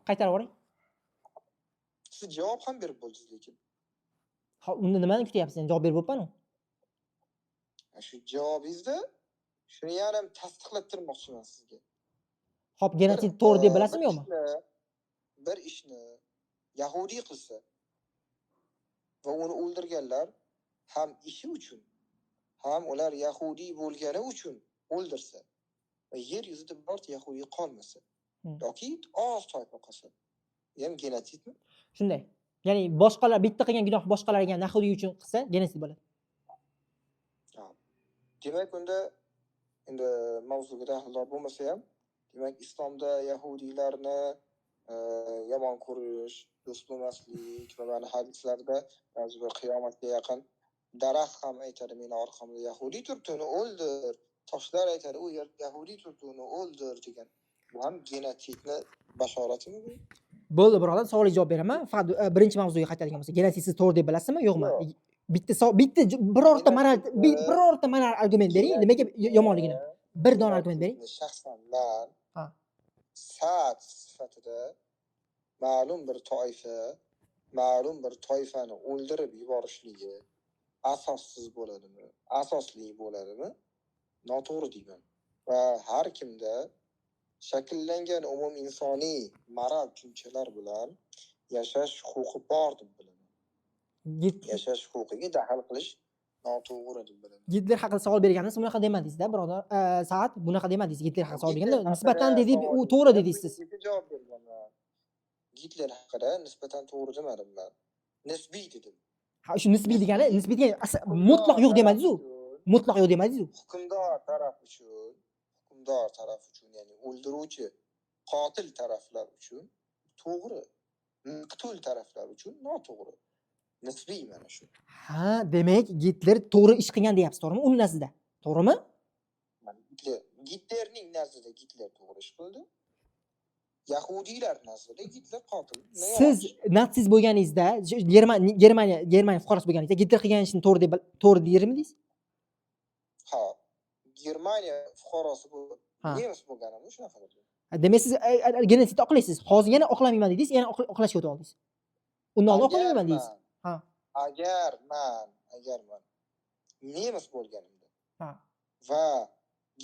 Qaytarib yuboring. Siz javob ham berib bo'ldingiz lekin. Unda nimani kutyapsiz? Javob berib bo'libman-ku. Shu javobingizda shuni yana ham tasdiqlab turmoqchiman sizga. Hop, genosid to'g'ri deb bilasizmi yo'qmi? Bir ishni yahudiy qilsa va uni o'ldirganlar ham ishi uchun, ham ular yahudiy bo'lgani uchun o'ldirsa va yer yuzida birorta yahudiy qolmasa yoki oz toifa qolsa, ham genosidmi? Shunday. Ya'ni boshqalar bitta qilgan gunoh boshqalarga yahudiy uchun qilsa, genosid bo'ladi. Demak, unda endi mavzuga daxldor bo'lmasa ham, demak islomda yahudiylarni yomon ko'rish, do'st bo'lmaslik va mana hadislarda ba'zi bir qiyomatga yaqin daraxt ham aytadi, meni orqamda yahudiy turibdi, uni o'ldir. Toshlar aytadi, u yahudiy turibdi, uni o'ldir degan. Bu ham genosidni bashoratimi bu? Bo'ldi, birodar, savolga javob beraman. Faqat birinchi mavzuga qaytadigan bo'lsak, genosid siz to'g'ri deb bilasizmi, yo'qmi? Bitta birorta moral argument bering, nimaga yomonligini. Bir dona argument bering. Shaxsan men saat sifatida ma'lum bir toifa, ma'lum bir toifani o'ldirib yuborishligi asossiz bo'ladimi, asosli bo'ladimi? Noto'g'ri deyman. Va har kimda shakllangan umumiy insoniy moral tushunchalar bilan yashash huquqi bor deb bilaman. Yashash huquqiga daxl qilish noto'g'ri deb bilaman. Gitler haqida savol berganingiz bunaqa demadingiz-da, birodar. Saat bunaqa demadingiz. Gitler haqida savol berganda nisbatan dedingiz, u to'g'ri dedingiz siz. Javob berganman. Gitler haqida nisbatan to'g'ri demadim men. Nisbiy dedim. Ha, shu nisbiy degani, nisbiy degani mutlaq yo'q demadingiz-ku. Mutlaq yo'q demadingiz-ku. Hukmdor taraf uchun, ya'ni o'ldiruvchi, qotil taraflar uchun to'g'ri. Qutl taraflar uchun noto'g'ri. Nisbiy mana shu. Ha, demak Gitler to'g'ri ish qilgan deyapsiz, to'g'rimi? Uning nazdida. To'g'rimi? Gitlerning nazdida Gitler to'g'ri ish qildi. Yahudiylar nazdida Gitler qotil. Siz natsist bo'lganingizda, Germaniya fuqarosi bo'lganingizda Gitler qilgan ishni to'g'ri deyirmidingiz? Ha, Germaniya fuqarosi bo'lib, nemis bo'lganimda shunaqa bo'ldi. Demak siz genosidni oqlaysiz. Hozir yana oqlamayman dedingiz, yana oqlashga o'tib oldingiz. Undan oldin oqlamayman dedingiz. Ha. Agar men agar men nemis bo'lganimda Ha. va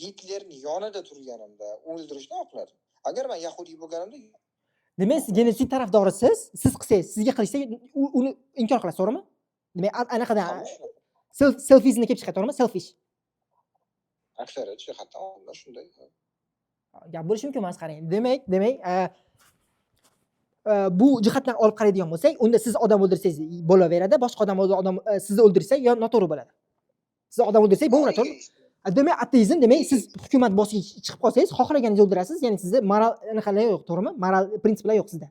Gitlerning yonida turganimda o'ldirishni oqladim. Agar men yahudiy bo'lganimda Demak, siz genotsid tarafdorisiz. Siz qilsangiz, sizga qilishsa uni inkor qilasiz, to'g'rimi? Demak, anaqadan selfiesni kelib chiqadi, to'g'rimi? Selfish. aksariyat jihatdan olimlar shunday. Gap bo'lishi mumkin emas, qarang. Demak, bu jihatdan olib qaraydigan bo'lsak, unda siz odam o'ldirsangiz bo'laveradi, boshqa odam sizni o'ldirsa yo noto'g'ri bo'ladi. Siz odam o'ldirsangiz bo'laveradi, to'g'rimi? Demak, ateizm demak, siz hukumat boshiga chiqib qolsangiz, xohlaganingizni o'ldirasiz, ya'ni sizda moral anaqalar yo'q, to'g'rimi? Moral prinsiplar yo'q sizda.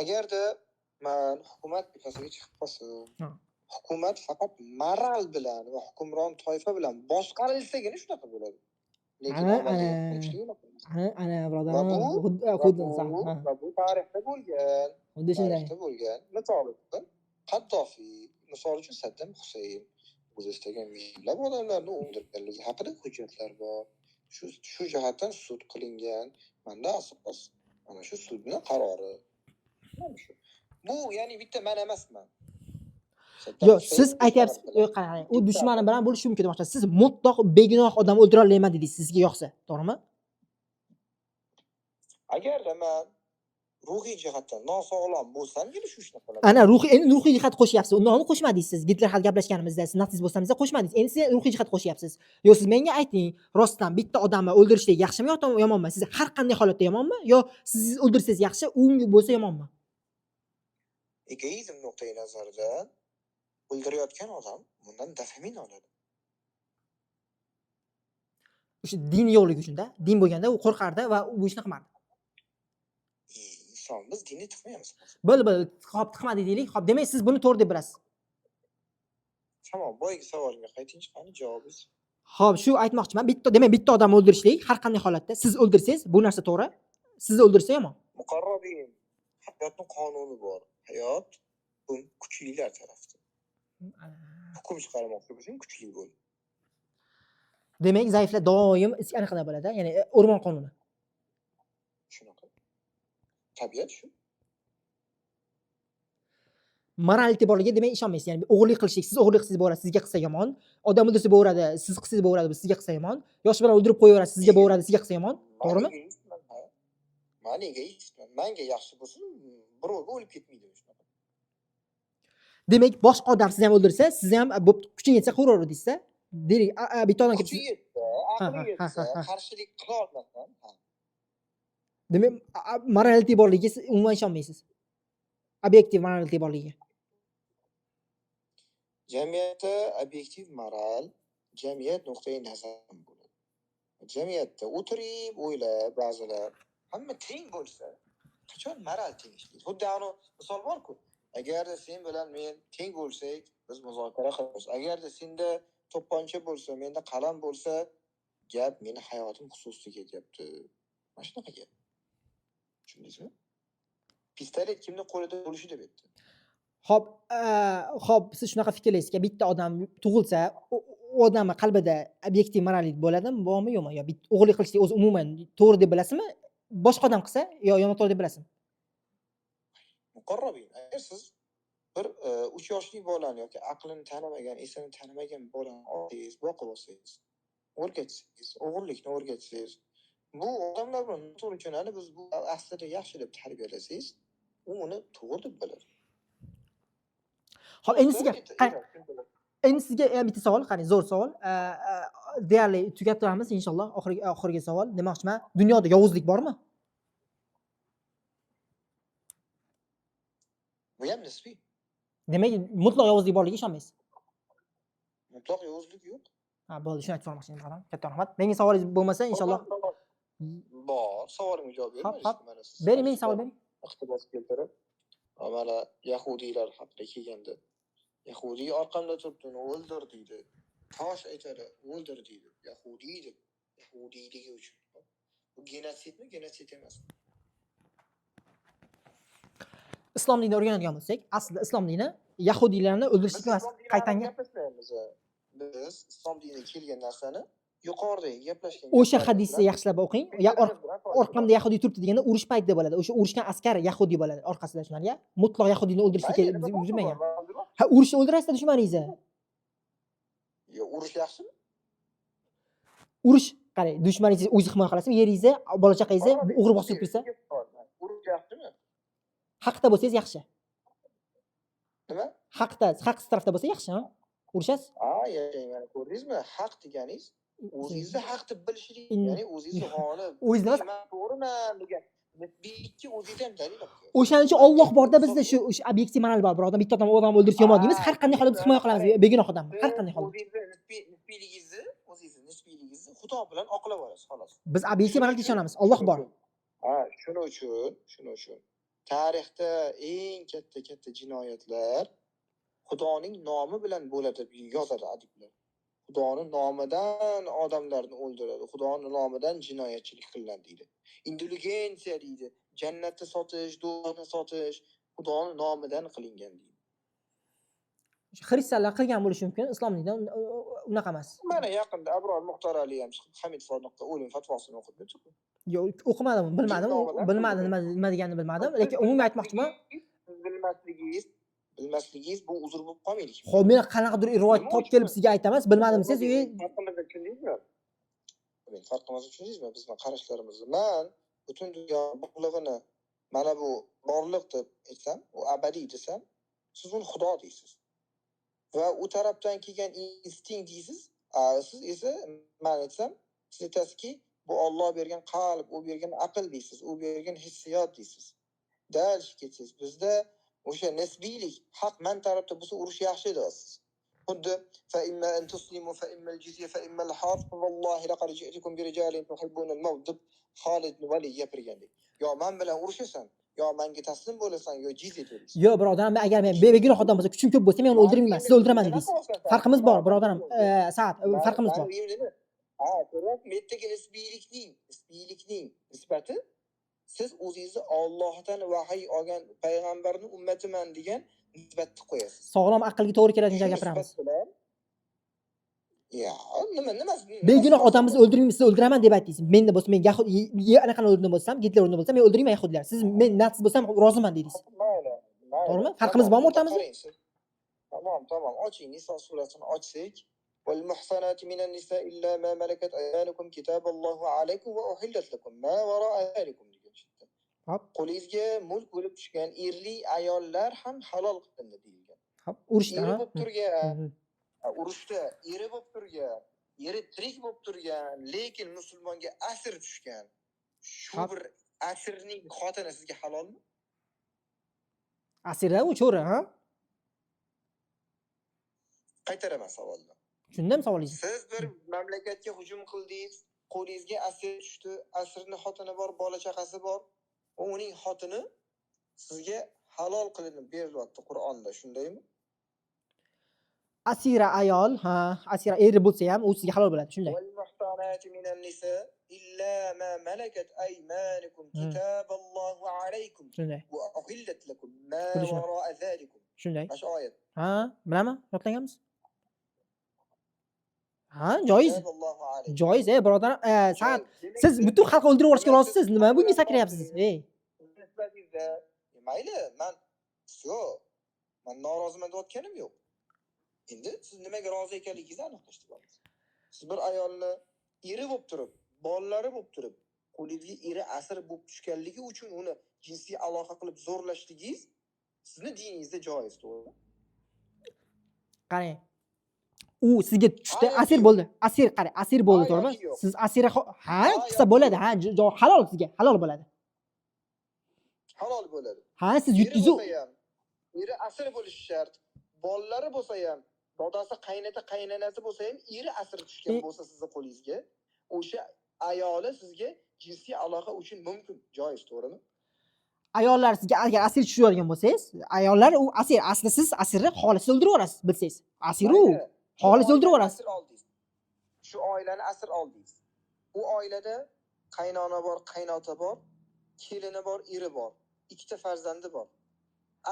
Agarda men hukumat tepasiga chiqib qolsam, Ha. hukumat faqat moral bilan va hukmron toifa bilan boshqarilsagina shunaqa bo'ladi. Lekin Ana birodarim, va xuddi ha. bu tarixda bo'lgan. Xuddi shunday. Tarixda bo'lgan. Misol uchun Qaddofiy, misol uchun Saddam Husayn o'zi istagan minglab odamlarni o'ldirganligi haqida hujjatlar bor. Shu jihatdan sud qilingan. Menda asos mana shu sudning qarori. Bu ya'ni bitta men emasman. Yo'q, siz aytyapsiz, qarang, u dushmanim bilan bo'lishi mumkin demoqchi. Siz mutlaq begunoh odam o'ldira olmayman dedingiz, sizga yoqsa, to'g'rimi? Agarda men ruhiy jihatdan nosog'lom bo'lsamgina shu ishni qilaman. Ana endi ruhiy jihat qo'shyapsiz. Unda ham qo'shmadingiz siz. Gitler hali gaplashganimizda siz natsiz bo'lsangiz qo'shmadingiz. Endi siz ruhiy jihat qo'shyapsiz. Yo siz menga ayting, rostdan bitta odamni o'ldirishlik yaxshimi yo yomonmi? Siz har qanday holatda yomonmi yo siz o'ldirsangiz yaxshi, unga bo'lsa yomonmi? Egoizm nuqtai nazaridan o'ldirayotgan odam bundan dopamin oladi. O'sha din yo'qligi uchun-da, din bo'lganda u qo'rqardi va bu ishni qilmardi. Inson biz dinni tiqmaymiz. Bo'ldi, xo'p tiqmadi deylik. Xo'p, demak siz buni to'g'ri deb bilasiz. Tamom, boyagi savolimga qaytingchi, qani javobingiz? Xo'p, shu aytmoqchiman. Bitta odamni o'ldirishlik har qanday holatda siz o'ldirsangiz bu narsa to'g'ri. Sizni o'ldirsa yomon. Muqarrabin, hayotning qonuni bor. Hayot bu kuchlilar tarafida. Hukm chiqarmoqchi bo'lsang kuchli bo'l. Demak, zaiflar doim anaqada bo'ladi, ya'ni o'rmon qonuni. Shunaqa. Tabiat shu. Morality borligiga demak ishonmaysiz. Ya'ni o'g'irlik qilishlik, siz o'g'irlik qilsangiz bo'ladi, sizga qilsa yomon. Odam o'ldirsa bo'ladi, siz qilsangiz bo'ladi, sizga qilsa yomon. Yosh bilan o'ldirib qo'yaverasiz, sizga bo'ladi, sizga qilsa yomon. To'g'rimi? Men egoistman. Menga yaxshi bo'lsa, birovga o'lib ketmaydi shunaqa. Demak, boshqa odam sizni ham o'ldirsa, sizni ham kuching yetsa quraver deysiz-a? Deylik, bitta odam kuchi yetsa, aqli yetsa, qarshilik qila olmasam, demak, morality borligiga siz umuman ishonmaysiz. Obyektiv morality borligiga. Jamiyatda obyektiv moral jamiyat nuqtai nazaridan bo'ladi. Jamiyatda o'tirib o'ylab ba'zilar hamma teng bo'lsa, qachon moral tengishlik? Xuddi ana misol bor-ku. Agarda sen bilan men teng bo'lsak, biz muzokara qilamiz. Agarda senda to'pponcha bo'lsa, menda qalam bo'lsa, gap meni hayotim xususida ketyapti. Mana shunaqa gap. Tushundingizmi? Pistolet kimning qo'lida bo'lishi deb aytdi. Xo'p, siz shunaqa fikrlaysizki, bitta odam tug'ilsa, u odamning qalbida obyektiv morallik bo'ladimi, bormi, yo'qmi? Yo o'g'irlik qilishlik o'zi umuman to'g'ri deb bilasizmi? Boshqa odam qilsa, yo noto'g'ri deb bilasizmi? Muqarrabin, agar siz bir 3 yoshli bolani yoki aqlini tanimagan, esini tanimagan bolani oldingiz, boqib olsangiz, o'rgatsangiz, o'g'irlikni o'rgatsangiz, bu odamlar bilan noto'g'ri tushunadi, biz bu aslida yaxshi deb tarbiyalasangiz, u uni to'g'ri deb biladi. Xo'p, endi sizga bitta savol, qarang, zo'r savol. Deyarli tugatamiz inshaalloh. Oxirgi savol. Demoqchiman, dunyoda yovuzlik bormi? Bu ham nisbiy. Demak, mutlaq yovuzlik borligiga ishonmaysiz. Mutlaq yovuzlik yo'q. Ha, bo'ldi, shuni aytib olmoqchi edim. Katta rahmat. Menga savolingiz bo'lmasa, inshaalloh. Bor, savolimga javob bermaysiz. Bering, men savol bering. Iqtibos keltirib, mana yahudiylar haqida kelganda, yahudiy orqamda turibdi, uni o'ldir deydi. Tosh aytadi, o'ldir deydi. Yahudiy deb, yahudiyligi uchun. Bu genotsidmi, genotsid emasmi? Islom dinini o'rganadigan bo'lsak, aslida islom dini yahudiylarni o'ldirishlik emas, qaytangan. Biz islom diniga kelgan narsani yuqoridagi gaplashgan. O'sha hadisni yaxshilab o'qing. Orqamda yahudiy turibdi deganda urush paytida bo'ladi. O'sha urushgan askar yahudiy bo'ladi orqasida shularga. Mutlaq yahudiyni o'ldirishga yurmagan. Ha, urushni o'ldirasizlar dushmaningizni. Yo, urush yaxshimi? Urush, qarang, dushmaningizni o'zi himoya qilasizmi? Yeringizni, bola chaqangizni o'g'ri bosib kirsa, Urush yaxshimi? haqda bo'lsangiz yaxshi. Nima? Haqsiz tarafda bo'lsa yaxshi, ha? Urushasiz. Yashayman, ko'rdingizmi? Haq deganingiz o'zingizni haq deb bilishingiz, In- ya'ni o'zingizni g'olib. O'zingizni emas. Men to'g'riman degan nisbiylikka o'zingizda ham dalil olib kelasiz. O'shaning uchun Alloh borda bizda shu obyektiv manal bor. Birodar bitta odam o'ldirsa yomon deymiz. Har qanday holatda biz himoya qilamiz begunoh odamni. Har qanday holatda. O'zingizni nisbiyligingizni Xudo bilan oqlab olasiz, xolos. Biz obyektiv manalga ishonamiz. Alloh bor. Shuning uchun tarixda eng katta jinoyatlar Xudoning nomi bilan bo'ladi deb yozadi adiblar. Xudoning nomidan odamlarni o'ldiradi. Xudoning nomidan jinoyatchilik qilinadi deydi. Indulgensiya deydi. Jannatni sotish, do'zaxni sotish Xudoning nomidan qilingan deydi. Xristianlar qilgan bo'lishi mumkin. Islomlikda unaqa emas. Mana yaqinda Abror Muxtor Ali ham chiqib Hamid Sodiqqa o'lim fatvosini o'qib chiqdi. Yo'q, o'qimadim, bilmadim. Bilmadim, nima deganini bilmadim. Lekin umumiy aytmoqchiman. Bilmasligingiz bu uzr bo'lib qolmaydi. Xo'p, men qanaqadir rivoyat topib kelib sizga aytaman. Bilmadim desangiz, farqimizni tushundingizmi? Men farqimizni tushundingizmi? Bizning qarashlarimizni. Men butun dunyo borlig'ini mana bu borliq deb aytsam, u abadiy desam, siz uni Xudo deysiz. Va u tarafdan kelgan instinkt deysiz. Siz esa men aytsam, siz aytasizki, bu Alloh bergan qalb, u bergan aql deysiz, u bergan hissiyot deysiz. Dal ketsangiz bizda o'sha nisbiylik haq man tarafda bo'lsa urush yaxshi deysiz. Xuddi fa imma an tuslimu fa imma al-jizya fa imma al-harb vallohi laqad ji'tukum bi rijalin tuhibbuna al-mawt deb Xolid ibn Valid gapirgandek. Yo men bilan urushasan, yo menga taslim bo'lasan, yo jizya to'laysan. Yo'q, birodarim, agar men begunoh odam bo'lsa, kuchim ko'p bo'lsa, men uni o'ldirmayman, sizni o'ldiraman deysiz. Farqimiz bor, birodarim. Saat, farqimiz bor. To'g'ri, metdagi nisbiylikning nisbati siz o'zingizni Allohdan vahiy olgan payg'ambarning ummatiman degan nisbatni qo'yasiz. Sog'lom aqlga to'g'ri keladigan gapiramiz. Ya, nima? Begunoh odamni o'ldirmayman, sizni o'ldiraman deb aytdingiz. Menda bo'lsa, men anaqa o'rnida bo'lsam, Gitler o'rnida bo'lsam, men o'ldirmayman yahudiylar. Siz men natsiz bo'lsam, roziman dedingiz. Mayli. To'g'rimi? Farqimiz bormi o'rtamizda? Tamom. Oching Niso surasini ochsak. والمحصنات من النساء إلا ما ملكت أيمانكم كتاب الله عليكم وأحلت لكم ما وراء ذلكم degan chiqdi. Hop. Qo'lingizga mulk bo'lib tushgan erli ayollar ham halol qilindi deyilgan. Hop, urushda, Eri bo'lib turgan, urushda eri bo'lib turgan, eri tirik bo'lib turgan, lekin musulmonga asir tushgan. Shu bir asirning xotini sizga halolmi? Asirda u cho'ri, ha? Qaytaraman savolni. Tushundim savolingizni. Siz bir mamlakatga hujum qildingiz, qo'lingizga asir tushdi, asirning xotini bor, bola chaqasi bor. Uning xotini sizga halol qilinib berilyapti Qur'onda, shundaymi? Asira ayol, asira eri bo'lsa ham, u sizga halol bo'ladi, shunday. والمحصنات من النساء إلا ما ملكت أيمانكم كتاب الله عليكم Shunday. وأحلت لكم ما وراء ذلكم. Shunday. Mana shu oyat. Bilaman, yodlaganmiz. Joiz. Joiz, birodarim. Saat, siz butun xalqni o'ldirib yuborishga rozisiz. Nima bunga sakrayapsiz? Mayli, men noroziman deyotganim yo'q. Endi siz nimaga rozi ekanligingizni aniqlashtirib olasiz. Siz bir ayolni eri bo'lib turib, bolalari bo'lib turib, qo'lingizga eri asir bo'lib tushganligi uchun uni jinsiy aloqa qilib zo'rlashligingiz sizning diningizda joiz, to'g'rimi? Qarang. U sizga tushdi, asir bo'ldi. Asir bo'ldi, to'g'rimi? Siz asira qilsa bo'ladi, halol sizga, halol bo'ladi. Halol bo'ladi. Siz yutdizu. Eri asir bo'lishi shart. Bolalari bo'lsa ham, dadasi, qaynonasi bo'lsa ham, eri asir tushgan bo'lsa sizning qo'lingizga, o'sha ayoli sizga jinsiy aloqa uchun mumkin, joiz, to'g'rimi? Ayollar sizga agar asir tushiradigan bo'lsangiz, ayollar u asir, asli siz asirni xolis o'ldirib yuborasiz, bilsangiz. Asir u xolis o'ldirib yuborasiz. Shu oilani asir oldingiz. U oilada qaynona bor, qaynota bor, kelini bor, eri bor, ikkita farzandi bor.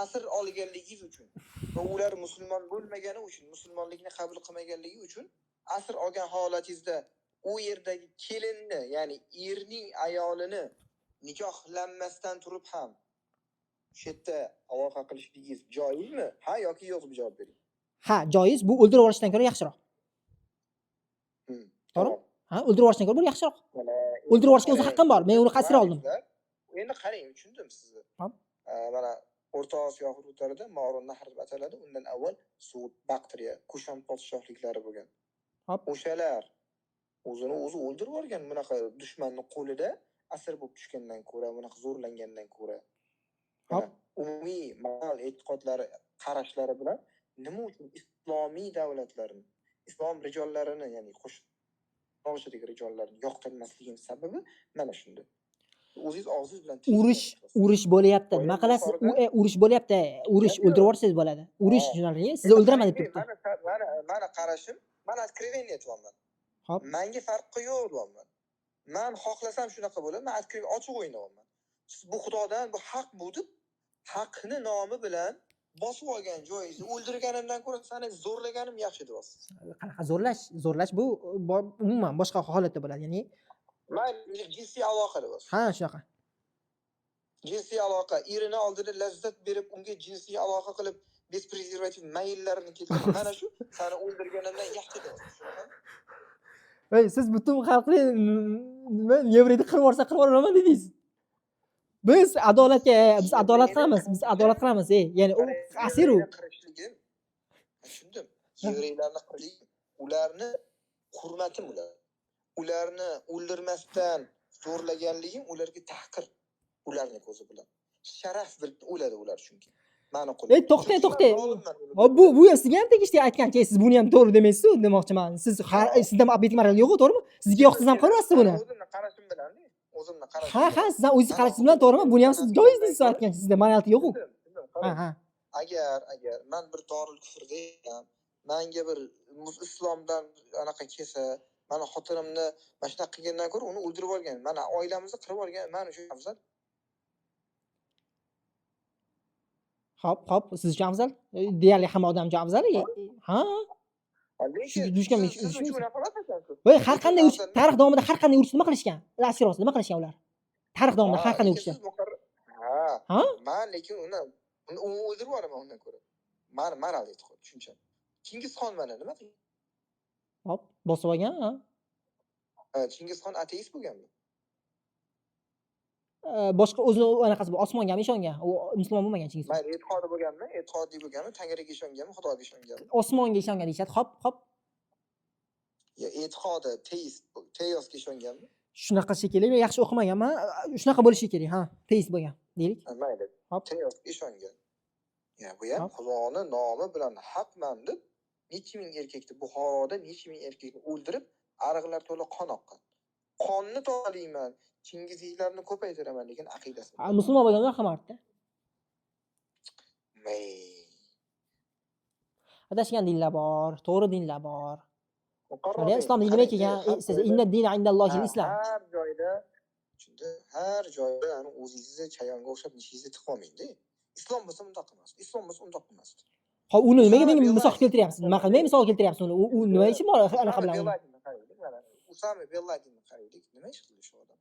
Asir olganligingiz uchun va ular musulmon bo'lmagani uchun, musulmonlikni qabul qilmaganligi uchun asir olgan holatingizda u yerdagi kelinni, ya'ni erning ayolini nikohlanmasdan turib ham shu yerda aloqa qilishligingiz joizmi? Ha yoki yo'q deb javob bering. Ha, joiz. Bu o'ldirib yuborishdan ko'ra yaxshiroq. To'g'rimi? Tamam. Ha, o'ldirib yuborishdan ko'ra bu yaxshiroq. Mana O'ldirib yuborishga o'zi haqqim bor. Men uni qasir oldim. Endi qarang, tushundim sizni. Hop. Mana O'rta Osiyo hududlarida Moron nahri deb ataladi. Undan avval Suud, Baktriya, Kushan podshohliklari bo'lgan. Hop. O'shalar o'zini o'zi o'ldirib yuborgan bunaqa dushmanning qo'lida asir bo'lib tushgandan ko'ra, bunaqa zo'rlangandan ko'ra. Hop. Umumiy moral e'tiqodlari, qarashlari bilan nima uchun islomiy davlatlarni, islom rijollarini, ya'ni qo'shniqdagi rijollarni yoqtirmasligim sababi mana shunda. O'zingiz og'zingiz bilan urush bo'lyapti. Nima qilasiz? Urush bo'lyapti. Urush o'ldirib yuborsangiz bo'ladi. Urush jurnalini sizni o'ldiraman deb turibdi. Mana qarashim, mana откровение aytyapman. Hop. Menga farqi yo'q deyapman. Men xohlasam shunaqa bo'ladi, men ochiq o'ynayapman. Siz bu Xudodan bu haq bu deb haqni nomi bilan bosib olgan joyingizni o'ldirganimdan ko'ra seni zo'rlaganim yaxshi deyapsiz. Qanaqa zo'rlash? Zo'rlash bu umuman boshqa holatda bo'ladi. Ya'ni mayli jinsiy aloqa deyapsiz. ha, shunaqa. Jinsiy aloqa, erini oldida lazzat berib, unga jinsiy aloqa qilib, bez prezervativ mayllarini keltirib, mana shu seni o'ldirganimdan yaxshi deyapsiz. Ey, siz butun xalqni nima yevroyni qirib yuborsa qirib yuboraman dedingiz. Biz adolat qilamiz, ya'ni u asir u. Tushundim. Yevreylarni qilishligim, ularni hurmatim ular. Ularni o'ldirmasdan zo'rlaganligim ularga tahqir. Ularning ko'zi bilan. Sharaf bilib o'ladi ular chunki. Ma'ni qo'l. To'xtang. Hop, bu sizga ham tegishli aytgancha, siz buni ham to'g'ri demaysiz-ku, demoqchiman. Siz sizda muhabbat marali yo'q-ku, to'g'rimi? Sizga yoqsa ham qilaverasiz buni. O'zimni qarashim bilan, o'zimni qarashim. Ha, siz ham o'zingiz qarashingiz bilan to'g'rimi? Buni ham siz joiz deysiz aytgancha, sizda ma'naviyat yo'q-ku. Ha. Agar men bir dorul kufrda ham, menga bir islomdan anaqa kelsa, mana xotinimni mana shunaqa qilgandan ko'ra uni o'ldirib olgan, mana oilamizni qirib olgan, mana shu afzal. Hop, siz uchun afzal? Deyarli hamma odam uchun afzal. Ha. Voy, har qanday urush, tarix davomida har qanday urush nima qilishgan? Asir ostida nima qilishgan ular? Tarix davomida har qanday urushda. Ha? Men lekin uni o'ldirib yuboraman undan ko'ra. Mana e'tiqod, tushuncha. Chingizxon mana nima qildi? Hop, bosib olgan, ha? Chingizxon ateist bo'lganmi? Boshqa o'zi anaqasi bu osmonga ishongan. U musulmon bo'lmagan Chingizxon. Mayli, e'tiqodi bo'lganmi? E'tiqodiy bo'lganmi? Tangriga ishonganmi? Xudoga ishonganmi? Osmonga ishongan deyshadi. Hop. Ya e'tiqodi teosga ishonganmi? Shunaqa shekilli, men yaxshi o'qimaganman. Shunaqa bo'lishi kerak, ha. Teist bo'lgan, deylik. Mayli. Hop, teosga ishongan. Ya bu ham Xudoning nomi bilan haqman deb necha ming erkakni Buxoroda necha ming erkakni o'ldirib, ariqlar to'la qon oqqan. Qonni tozalayman, Chingizliklarni ko'paytiraman degan aqidasi. Musulmon bo'lganlar ham ortda. Adashgan dinlar bor, to'g'ri dinlar bor. Mana islom dini nima kelgan? Siz inna dina indallohil islom. Har joyda o'zingizni chayonga o'xshab nishingizni tiqib olmang-da. Islom bo'lsa undoq qilmas. Islom bo'lsa undoq qilmas. Hop, uni nimaga menga misol keltiryapsiz? Nima qilmay misol keltiryapsiz uni? U nima ishi bor anaqa bilan? Usama bin Ladenni qaraylik, nima ish qildi shu odam?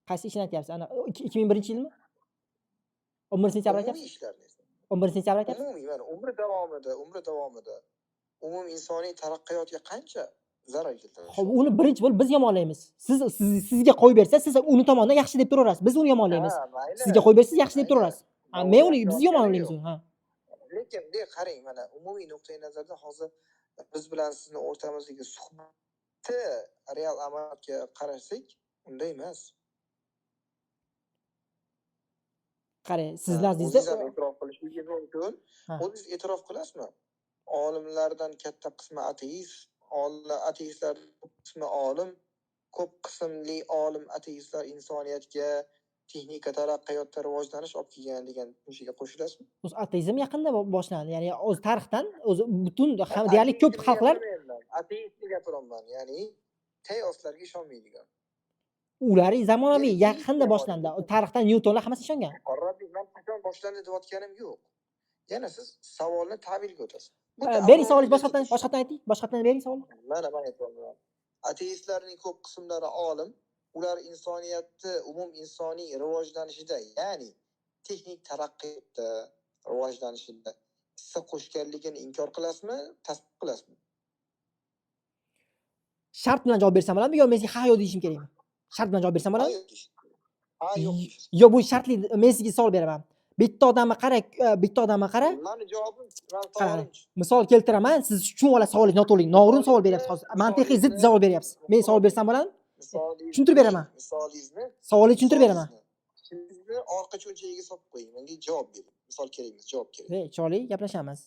Qaysi ishini aytyapsiz? Ana 2001-yilmi? 11-sentyabr aytyapsiz? 11-sentyabr aytyapsiz? Umumiy, mana umri davomida umumiy insoniy taraqqiyotga qancha zarar keltirdi. Xo'p, uni birinchi bo'lib biz yomonlaymiz. Sizga qo'yib bersa, siz uni tomonidan yaxshi deb turaverasiz. Biz uni yomonlaymiz. Sizga qo'yib bersangiz yaxshi deb turaverasiz. Men uni biz yomonlaymiz uni, ha. Lekin qarang, mana umumiy nuqtai nazardan hozir biz bilan sizni o'rtamizdagi suhbatni real amalga qarasak, unday emas. Qarang, siz nazdingizda e'tirof qilishingiz mumkin. O'zingiz e'tirof qilasizmi? Olimlardan katta qismi ateist, ateistlar ko'p qismi olim, ko'p qismli olim ateistlar insoniyatga texnika taraqqiyotda rivojlanish olib kelgan degan tushunchaga qo'shilasizmi? O'zi ateizm yaqinda boshlandi. Ya'ni o'z tarixdan o'zi butun deyarli ko'p xalqlar ateistga gapiryapman, ya'ni teoslarga ishonmaydigan. Ular zamonaviy yaqinda boshlandi. Tarixdan Nyutonlar hammasi ishongan. Qarablik, men qachon boshlandi deyotganim yo'q. Yana siz savolni ta'bilga o'tasiz. Bering savolingizni boshqatdan ayting. Boshqatdan bering savolni. Mana men aytayapman. Ateistlarning ko'p qismlari olim, ular insoniyatni umum insoniy rivojlanishida, ya'ni texnik taraqqiyotda, rivojlanishida hissa qo'shganligini inkor qilasizmi, tasdiq qilasizmi? Shart bilan javob bersam bo'ladimi yo men sizga ha yo'q deyishim kerakmi? Shart bilan javob bersam Ha bo'ladimi? yo'q deysiz. Ha yo'q deysiz. Yo bu shartli, men sizga savol beraman. Bitta odamni qara, bitta odamni qara. Mani javobim, mani Qarang, savolim. misol keltiraman, siz tushunib olasiz savolingiz noto'g'ri, noo'rin savol beryapsiz hozir. Mantiqiy zid savol beryapsiz. Men savol bersam bo'ladimi? Tushuntirib beraman. Misolingizni, Savolni tushuntirib beraman. sizni orqa cho'nchagiga solib qo'ying. Menga javob bering. Misol kerak emas, javob kerak. Chiroyli gaplashamiz.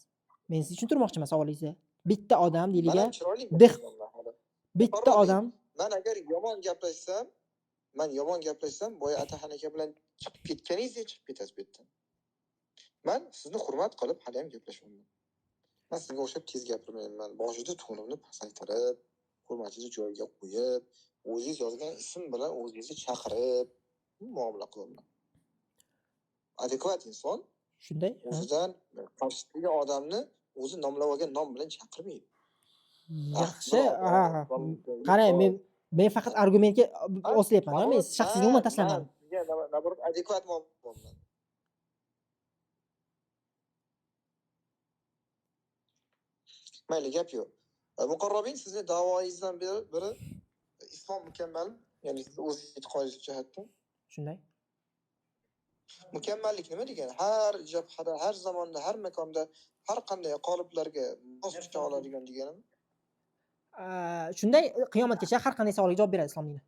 Men sizga tushuntirmoqchiman savolingizni. Bitta odam Men deyliga ham chiroyli deh, gaplashganman hali. bitta odam Men agar yomon gaplashsam, boya Ataxon aka bilan chiqib ketganingizdek chiqib ketasiz bu yerdan. Men sizni hurmat qilib hali ham gaplashyapman. Men sizga o'xshab tez gapirmayman. Boshida tonimni pasaytirib, hurmatingizni joyiga qo'yib, o'zingiz yozgan ism bilan o'zingizni chaqirib muomala qilaman. Adekvat inson shunday. o'zidan qarshisidagi odamni o'zi nomlab olgan nom bilan chaqirmaydi. Yaxshi. Qarang, men faqat argumentga osilyapman. Men shaxsiyga umuman tashlamadim. Sizga naborot adekvat muomala. Mayli, gap yo'q. Muqarrabin, sizni da'voingizdan biri islom mukammal, ya'ni siz o'zingiz e'tiqodingiz jihatdan. Shunday. Mukammallik nima degani? Har jabhada, har zamonda, har makonda, har qanday qoliplarga mos tusha oladigan deganimi? Shunday qiyomatgacha har qanday savolga javob beradi islom dini.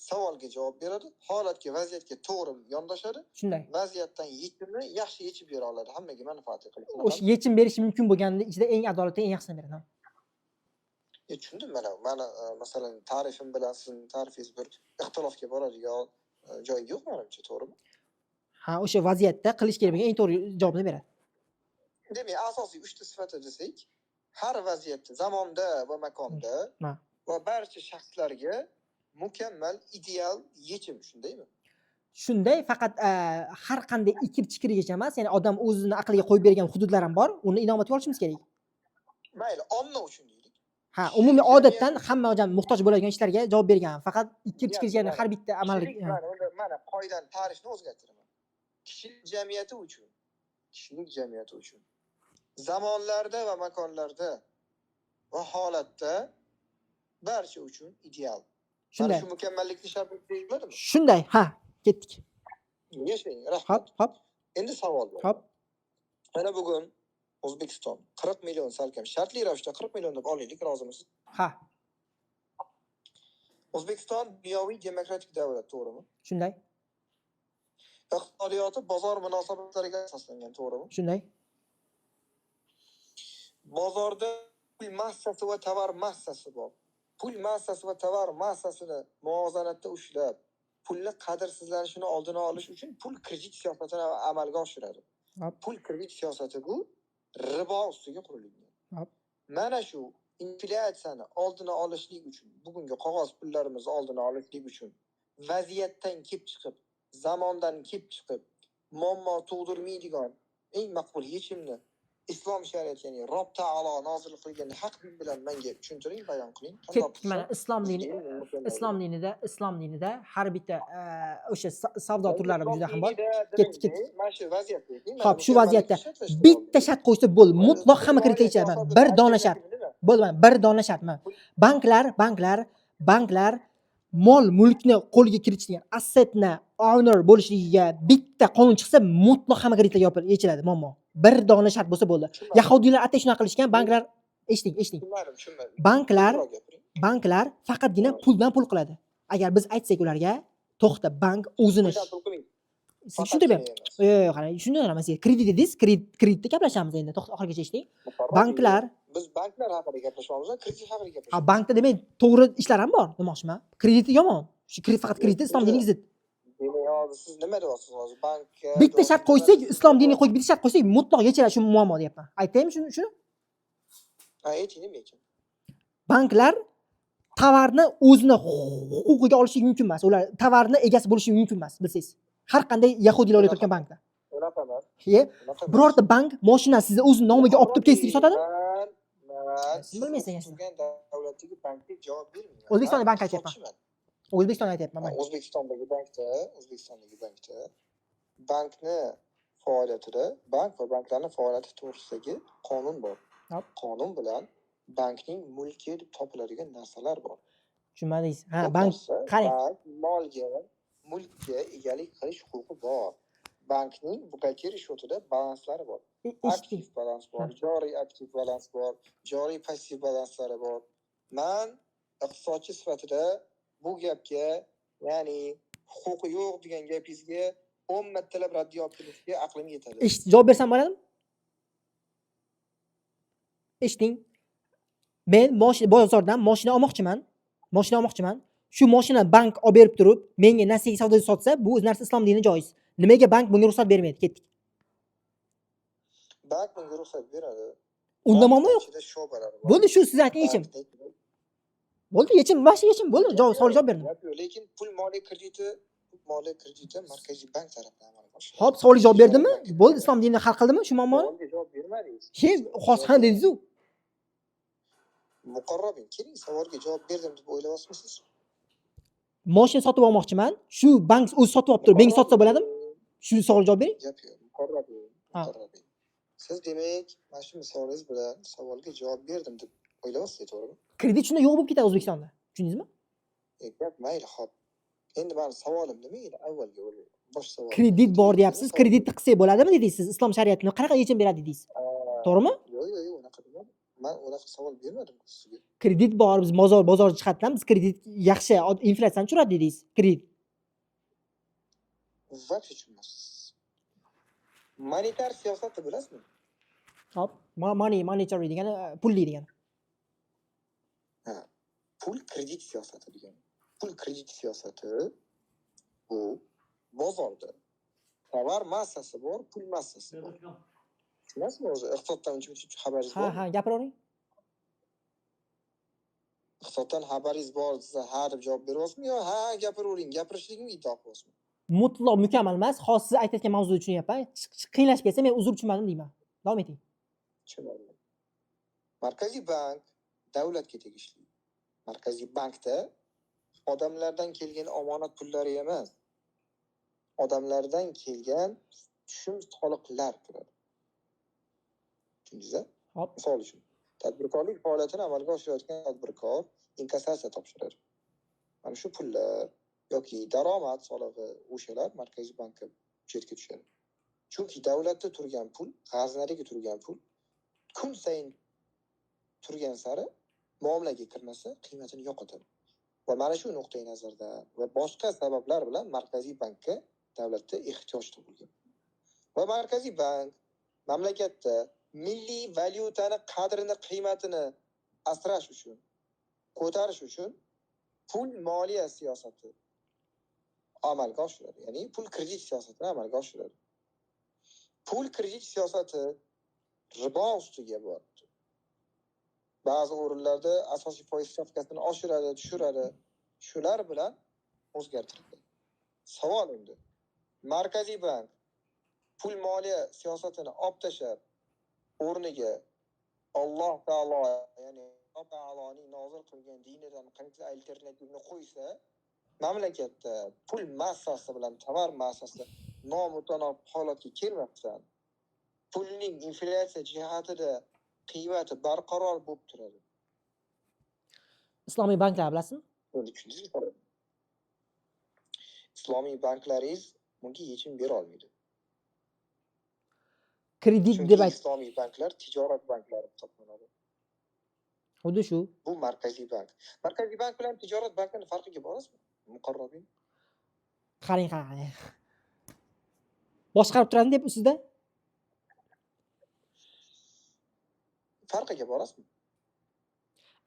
Savolga javob beradi, holatga, vaziyatga to'g'ri yondashadi. Shunday. Vaziyatdan yechimni yaxshi yechib bera oladi, hammaga manfaatli qilib. O'sha yechim berishi mumkin bo'lganini ichida eng adolatli, eng yaxshisini beradi. Tushundim mana masalan ta'rifim bilan sizning ta'rifingiz bir ixtilofga boradigan joyi yo'q menimcha, to'g'rimi? Ha, o'sha vaziyatda qilish kerak bo'lgan eng to'g'ri javobni beradi. Demak, asosiy 3 ta sifati desak, har vaziyatda, zamonda va makonda va barcha shaxslarga mukammal, ideal yechim, shundaymi? Shunday, faqat har qanday ikir-chikirigacha emas, ya'ni odam o'zini aqliga qo'yib bergan hududlar ham bor, uni inobatga olishimiz kerak. Mayli, omma uchun deylik. Ha, umumiy odatdan hamma odam muhtoj bo'ladigan ishlarga javob bergan. Faqat ikir-chikirga har bitta amallik. Mana qoidani ta'rifni o'zgartiraman. Kishilik jamiyati uchun zamonlarda va makonlarda va holatda barcha uchun ideal. Shunday. Shu mukammallikni shart deb bo'ladimi? Shunday, ha, ketdik. Yashang, rahmat. Hop. Endi savol bor. Hop. Mana bugun O'zbekiston 40 million salkam shartli ravishda 40 million deb olaylik, rozimisiz? Ha. O'zbekiston dunyoviy demokratik davlat, to'g'rimi? Shunday. Iqtisodiyoti bozor munosabatlariga asoslangan, to'g'rimi? Shunday. Bozorda pul massasi va tovar massasi bor. Pul massasi va tovar massasini muvozanatda ushlab, pulni qadrsizlanishini oldini olish uchun pul kredit siyosatini amalga oshiradi. Pul kredit siyosati bu ribo ustiga qurilgan. Mana shu inflyatsiyani oldini olishlik uchun, bugungi qog'oz pullarimizni oldini olishlik uchun vaziyatdan kelib chiqib, zamondan kelib chiqib, muammo tug'dirmaydigan eng maqbul yechimni islom shariati, ya'ni Rob taolo nozil qilgan haq din bilan menga tushuntiring, bayon qiling. Ketdik, mana islom dinida har bitta o'sha savdo turlari juda ham bor. Ketdik. Mana shu vaziyatda. Xo'p, shu vaziyatda bitta shart qo'ysa bo'ldi. Mutlaq hamma kreditga bir dona shart. Bo'ldi, bir dona shart. Banklar mol mulkni qo'lga kiritishgan assetni owner bo'lishligiga bitta qonun chiqsa, mutlaq hamma kreditlar yechiladi muammo. Bir dona shart bo'lsa bo'ldi. Yahudiylar atay shunaqa qilishgan, banklar eshiting. Banklar faqatgina puldan pul qiladi. Agar biz aytsak ularga, to'xta, bank o'zini tushuntirib beraman. Yo'q, qarang, tushuntiryapman sizga. Kredit dedingiz, kreditda gaplashamiz endi. To'xta, oxirigacha eshiting. Banklar, biz banklar haqida gaplashamiz, kredit haqida gaplashamiz. Ha, bankda demak, to'g'ri ishlar ham bor, demoqchiman. Kredit yomon. Shu faqat kredit islom diniga zid. Siz nima deyapsiz hozir? Bank bitta shart qo'ysak, islom diniga qo'yib bitta shart qo'ysak, mutlaq yechiladi shu muammo deyapman. Aytaymi shuni? Ha, ayting, nima ekan? Banklar tovarni o'zini huquqiga olishi mumkin emas. Ular tovarni egasi bo'lishi mumkin emas, bilsangiz. Har qanday yahudiylar o'ylab turgan bankda. Unaqa emas. Birorta bank mashinani sizni o'zining nomiga olib turib kestirib sotadi? Siz bilmaysiz. Davlatdagi bankga javob bermayman. O'zbekistonda bank aytyapman. O'zbekistonda aytyapman. O'zbekistondagi bankda bankni faoliyatida, bank va banklarning faoliyati to'g'risidagi qonun bor. Hop. Qonun bilan bankning mulki deb topiladigan narsalar bor. Tushunmadingiz. Ha, Bu bank narsa qarang. bank molga, mulkka egalik qilish huquqi bor. Bankning buxgalteriya счётida balanslari bor. Eshiting. Aktiv balans bor, Ha. joriy aktiv balans bor, joriy passiv balanslari bor. Men iqtisodchi sifatida bu gapga, ya'ni huquqi yo'q degan gapingizga 10 martalab raddiya olib kelishga aqlim yetadi. Javob bersam bo'ladimi? Eshiting. Men bozordan mashina olmoqchiman. Shu mashina bank olib berib turib, menga nasiyaga savdoga sotsa, bu o'z narsa islom dinida joiz. Nimaga bank bunga ruxsat bermaydi? Ketdik. Bank bunga ruxsat beradi. Unda muammo yo'q. Ichida sho'balar bor. Bo'ldi, shu siz aytgan yechim. Bo'ldi, yechim, mana shu yechim bo'ldi. Savol javob berdim. Lekin pul moliya krediti Markaziy bank tomonidan amalga oshiriladi. Hop, savolga javob berdimmi? Bo'ldi, islom dinini hal qildimi shu muammoni? Savolga javob bermadingiz. Xosxona dedingiz-ku. Muqarrabing, keling savolga javob berdim deb o'ylayapsizmi? Mashina sotib olmoqchiman. Shu bank o'zi sotib olib turib, menga sotsa bo'ladimi? Shu savolga javob bering. Gap yo'q, muqarrabing. Siz demak, mana shu misolingiz bilan savolga javob berdim deb o'ylayapsiz, to'g'rimi? Kredit shunday yo'q bo'lib ketadi O'zbekistonda. Tushundingizmi? Gap mayli, xo'p. Endi meni savolim nima edi? Avvalgi bosh savol. Kredit bor deyapsiz. Kreditni qilsak bo'ladimi dedingiz siz? Islom shariatini qanaqa yechim beradi dedingiz? To'g'rimi? Yo'q, unaqa demadim. Men unaqa savol bermadim sizga. Kredit bor, biz bozor jihatdan biz kredit yaxshi, inflyatsiyani tushiradi dedingiz. Kredit. Vaqt tushunmaysiz. Monetar siyosatni bilasizmi? Hop, monetary degani pulli degani. Ha, pul kredit siyosati degani. Pul kredit siyosati bu bozorda tovar massasi bor, pul massasi bor. Tushunasizmi o'zi? Iqtisoddan uncha xabaringiz bor? Ha, gapiravering. Iqtisoddan xabaringiz bor desa, ha deb javob beryapsizmi yo ha gapiravering, gapirishlikmi iddao qilyapsizmi? Mutlaq mukammal emas. Hozir siz aytayotgan mavzuni tushunyapman. Qiynalashib ketsa men uzr tushunmadim deyman. Davom eting. Tushunarli. Markaziy bank davlatga tegishli. Markaziy bankda odamlardan kelgan omonat pullari emas, odamlardan kelgan tushum soliqlar turadi. Tushundingizmi? Hop. Misol uchun, tadbirkorlik faoliyatini amalga oshirayotgan tadbirkor inkassatsiya topshiradi. Mana shu pullar yoki daromad solig'i o'shalar Markaziy bankka chetga tushadi. Chunki davlatda turgan pul, g'aznadagi turgan pul kun sayin turgan sari muomalaga kirmasa qiymatini yo'qotadi. Va mana shu nuqtai nazardan va boshqa sabablar bilan Markaziy bankka davlatda ehtiyoj tug'ilgan. Va Markaziy bank mamlakatda milliy valyutani qadrini, qiymatini asrash uchun, ko'tarish uchun pul moliya siyosati amalga oshiradi. Ya'ni pul kredit siyosatini amalga oshiradi. Pul kredit siyosati ribo ustiga boradi. Ba'zi o'rinlarda asosiy foiz stavkasini oshiradi, tushiradi. Shular bilan o'zgartiriladi. Savol endi. Markaziy bank pul moliya siyosatini olib tashlab, o'rniga Alloh taolo, ya'ni Alloh taoloning nozil qilgan dinidan qancha alternativni qo'ysa, mamlakatda pul massasi bilan tovar massasi nomutanob holatga kelmasdan, pulning inflyatsiya jihatida qiymati barqaror bo'lib turadi. Islomiy banklar bilasizmi? Endi tushundingizmi? Islomiy banklaringiz bunga yechim bera olmaydi. Kredit Chunki deb islomiy banklar tijorat banklari hisoblanadi. Xuddi shu. Bu Markaziy bank. Markaziy bank bilan tijorat bankining farqiga borasizmi? Muqarrabing. Qarang. Boshqarib turadi deb sizda? Farqiga borasizmi?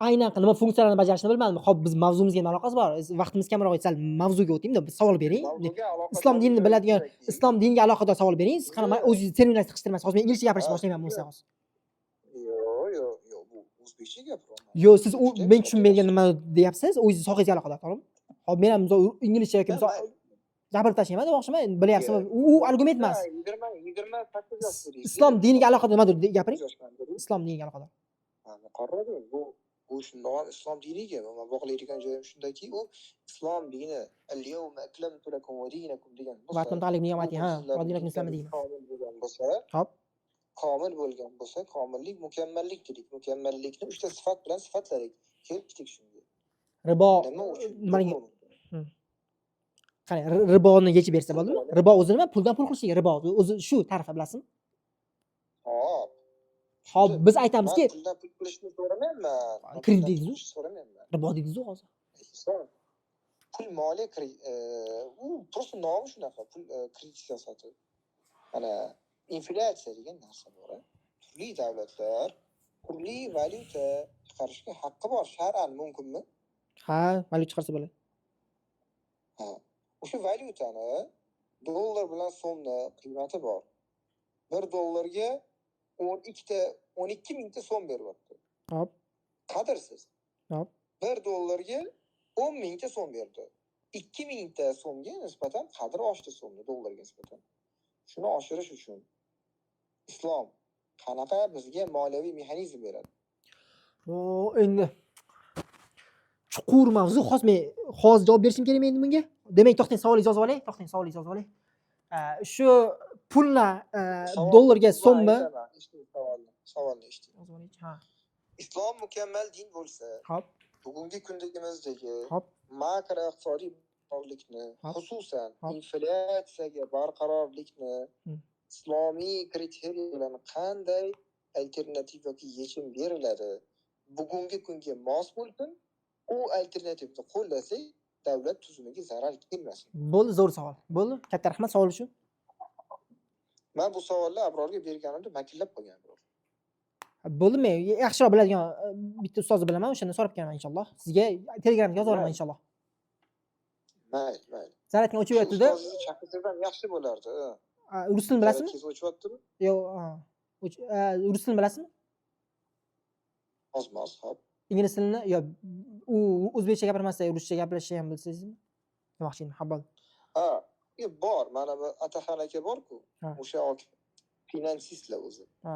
Aynan nima funksiyalarni bajarishini bilmadim. Xo'p, biz mavzumizga aloqasi bor. Vaqtimiz kamroq etsal mavzuga o'taymi-da, bir savol bering. Islom dinini biladigan, islom diniga aloqador savol bering. Siz qanaqa o'zingizni terminlarni tiqishtirmaysiz. Hozir men inglizcha gapirishni boshlayman bo'lsa hozir. Yo'q, bu o'zbekcha gapiryapman. Yo'q, siz men tushunmaydigan nima deyapsiz, o'zingiz sohangizga aloqador, to'g'rimi? Hop, men ham inglizcha yoki gapirib tashlayman demoqchiman. Bilyapsizmi? U argument emas. 28 yosh. Islom diniga aloqador nimadir gapiring. Islom diniga aloqador. Muqarrabing, bu u shundoq ham islom diniga man bog'laydigan joyim shundaki, u islom dini al-yawma aklamtu lakum va dinakum degan Va bo'lsa, atmamtu ni'mati ha. sizlarning Odilak muslima dinlaringiz deyman. komil bo'lgan bo'lsa, Hop. komil bo'lgan bo'lsa, komillik mukammallik dedik. Mukammallikni 3 ta sifat bilan sifatladik. Keldik shunga. Ribo Nima uchun? nimaga qani riboni yechib bersa bo'ladimi? Ribo o'zi nima? Puldan pul qilishlik ribo. O'zi shu ta'rifni bilasizmi? Hop. Hop, biz aytamizki, Men puldan pul qilishni so'ramayman. kredit deysiz-ku. So'ramayman. Ribo deysiz-ku hozir. Pul moliya u просто nomi shunaqa, pul kredit siyosati. Mana inflyatsiya degan narsa bor. Turli davlatlar turli valyuta chiqarishga haqqi bor. Shar'an mumkinmi? Ha, valyuta chiqarsa bo'ladi. Ha. O'sha valyutani dollar bilan so'mni qiymati bor. 1 dollarga 12 mingta so'm beryapti. Hop, Qadrsiz. hop. 1 dollarga 10 mingta so'm berdi. 2 mingta so'mga nisbatan qadr oshdi so'mni dollarga nisbatan. Shuni oshirish uchun islom qanaqa bizga moliyaviy mexanizm beradi? Endi chuqur mavzu. Men hozir javob berishim kerakmi endi bunga? Demak, to'xtang, savolingizni yozib olay. Shu pulni dollarga so'mmi? Savolni eshiting. Yozib olaychi. Ha. Islom mukammal din bo'lsa, Hop, bugungi kundagimizdagi hop. makroiqtisodiy barqarorlikni, Hop. xususan Hop. inflyatsiyaga barqarorlikni Hı. islomiy kriteriya bilan qanday alternativ yoki yechim beriladi? Bugungi kunga mos bo'lsin, u alternativni qo'llasak, davlat tuzumiga zarar kelmasin. Bo'ldi, zo'r savol. Bo'ldi. Katta rahmat savol uchun. Men bu savolni Abrorga berganimda makillab qo'ygan biror. Bo'ldi, men yaxshiroq biladigan bitta ustozni bilaman, o'shandan so'rab kelaman inshaalloh. Sizga Telegramga yozib olaman inshaalloh. Mayli. Zaryadni o'chiryapti-da. Ustozni chaqirsam yaxshi bo'lardi. Rus tilini bilasizmi? Zaryadingiz o'chyaptimi? Yo'q, rus tilini bilasizmi? Oz, hop. Ingliz tilini yo u o'zbekcha gapirmasa, ruscha gaplashishni ham bilsangizmi? Demoqchiman, habol. Ha, bor. Mana bu Ataxon aka bor-ku. Ha. O'sha finansistlar o'zi. Ha.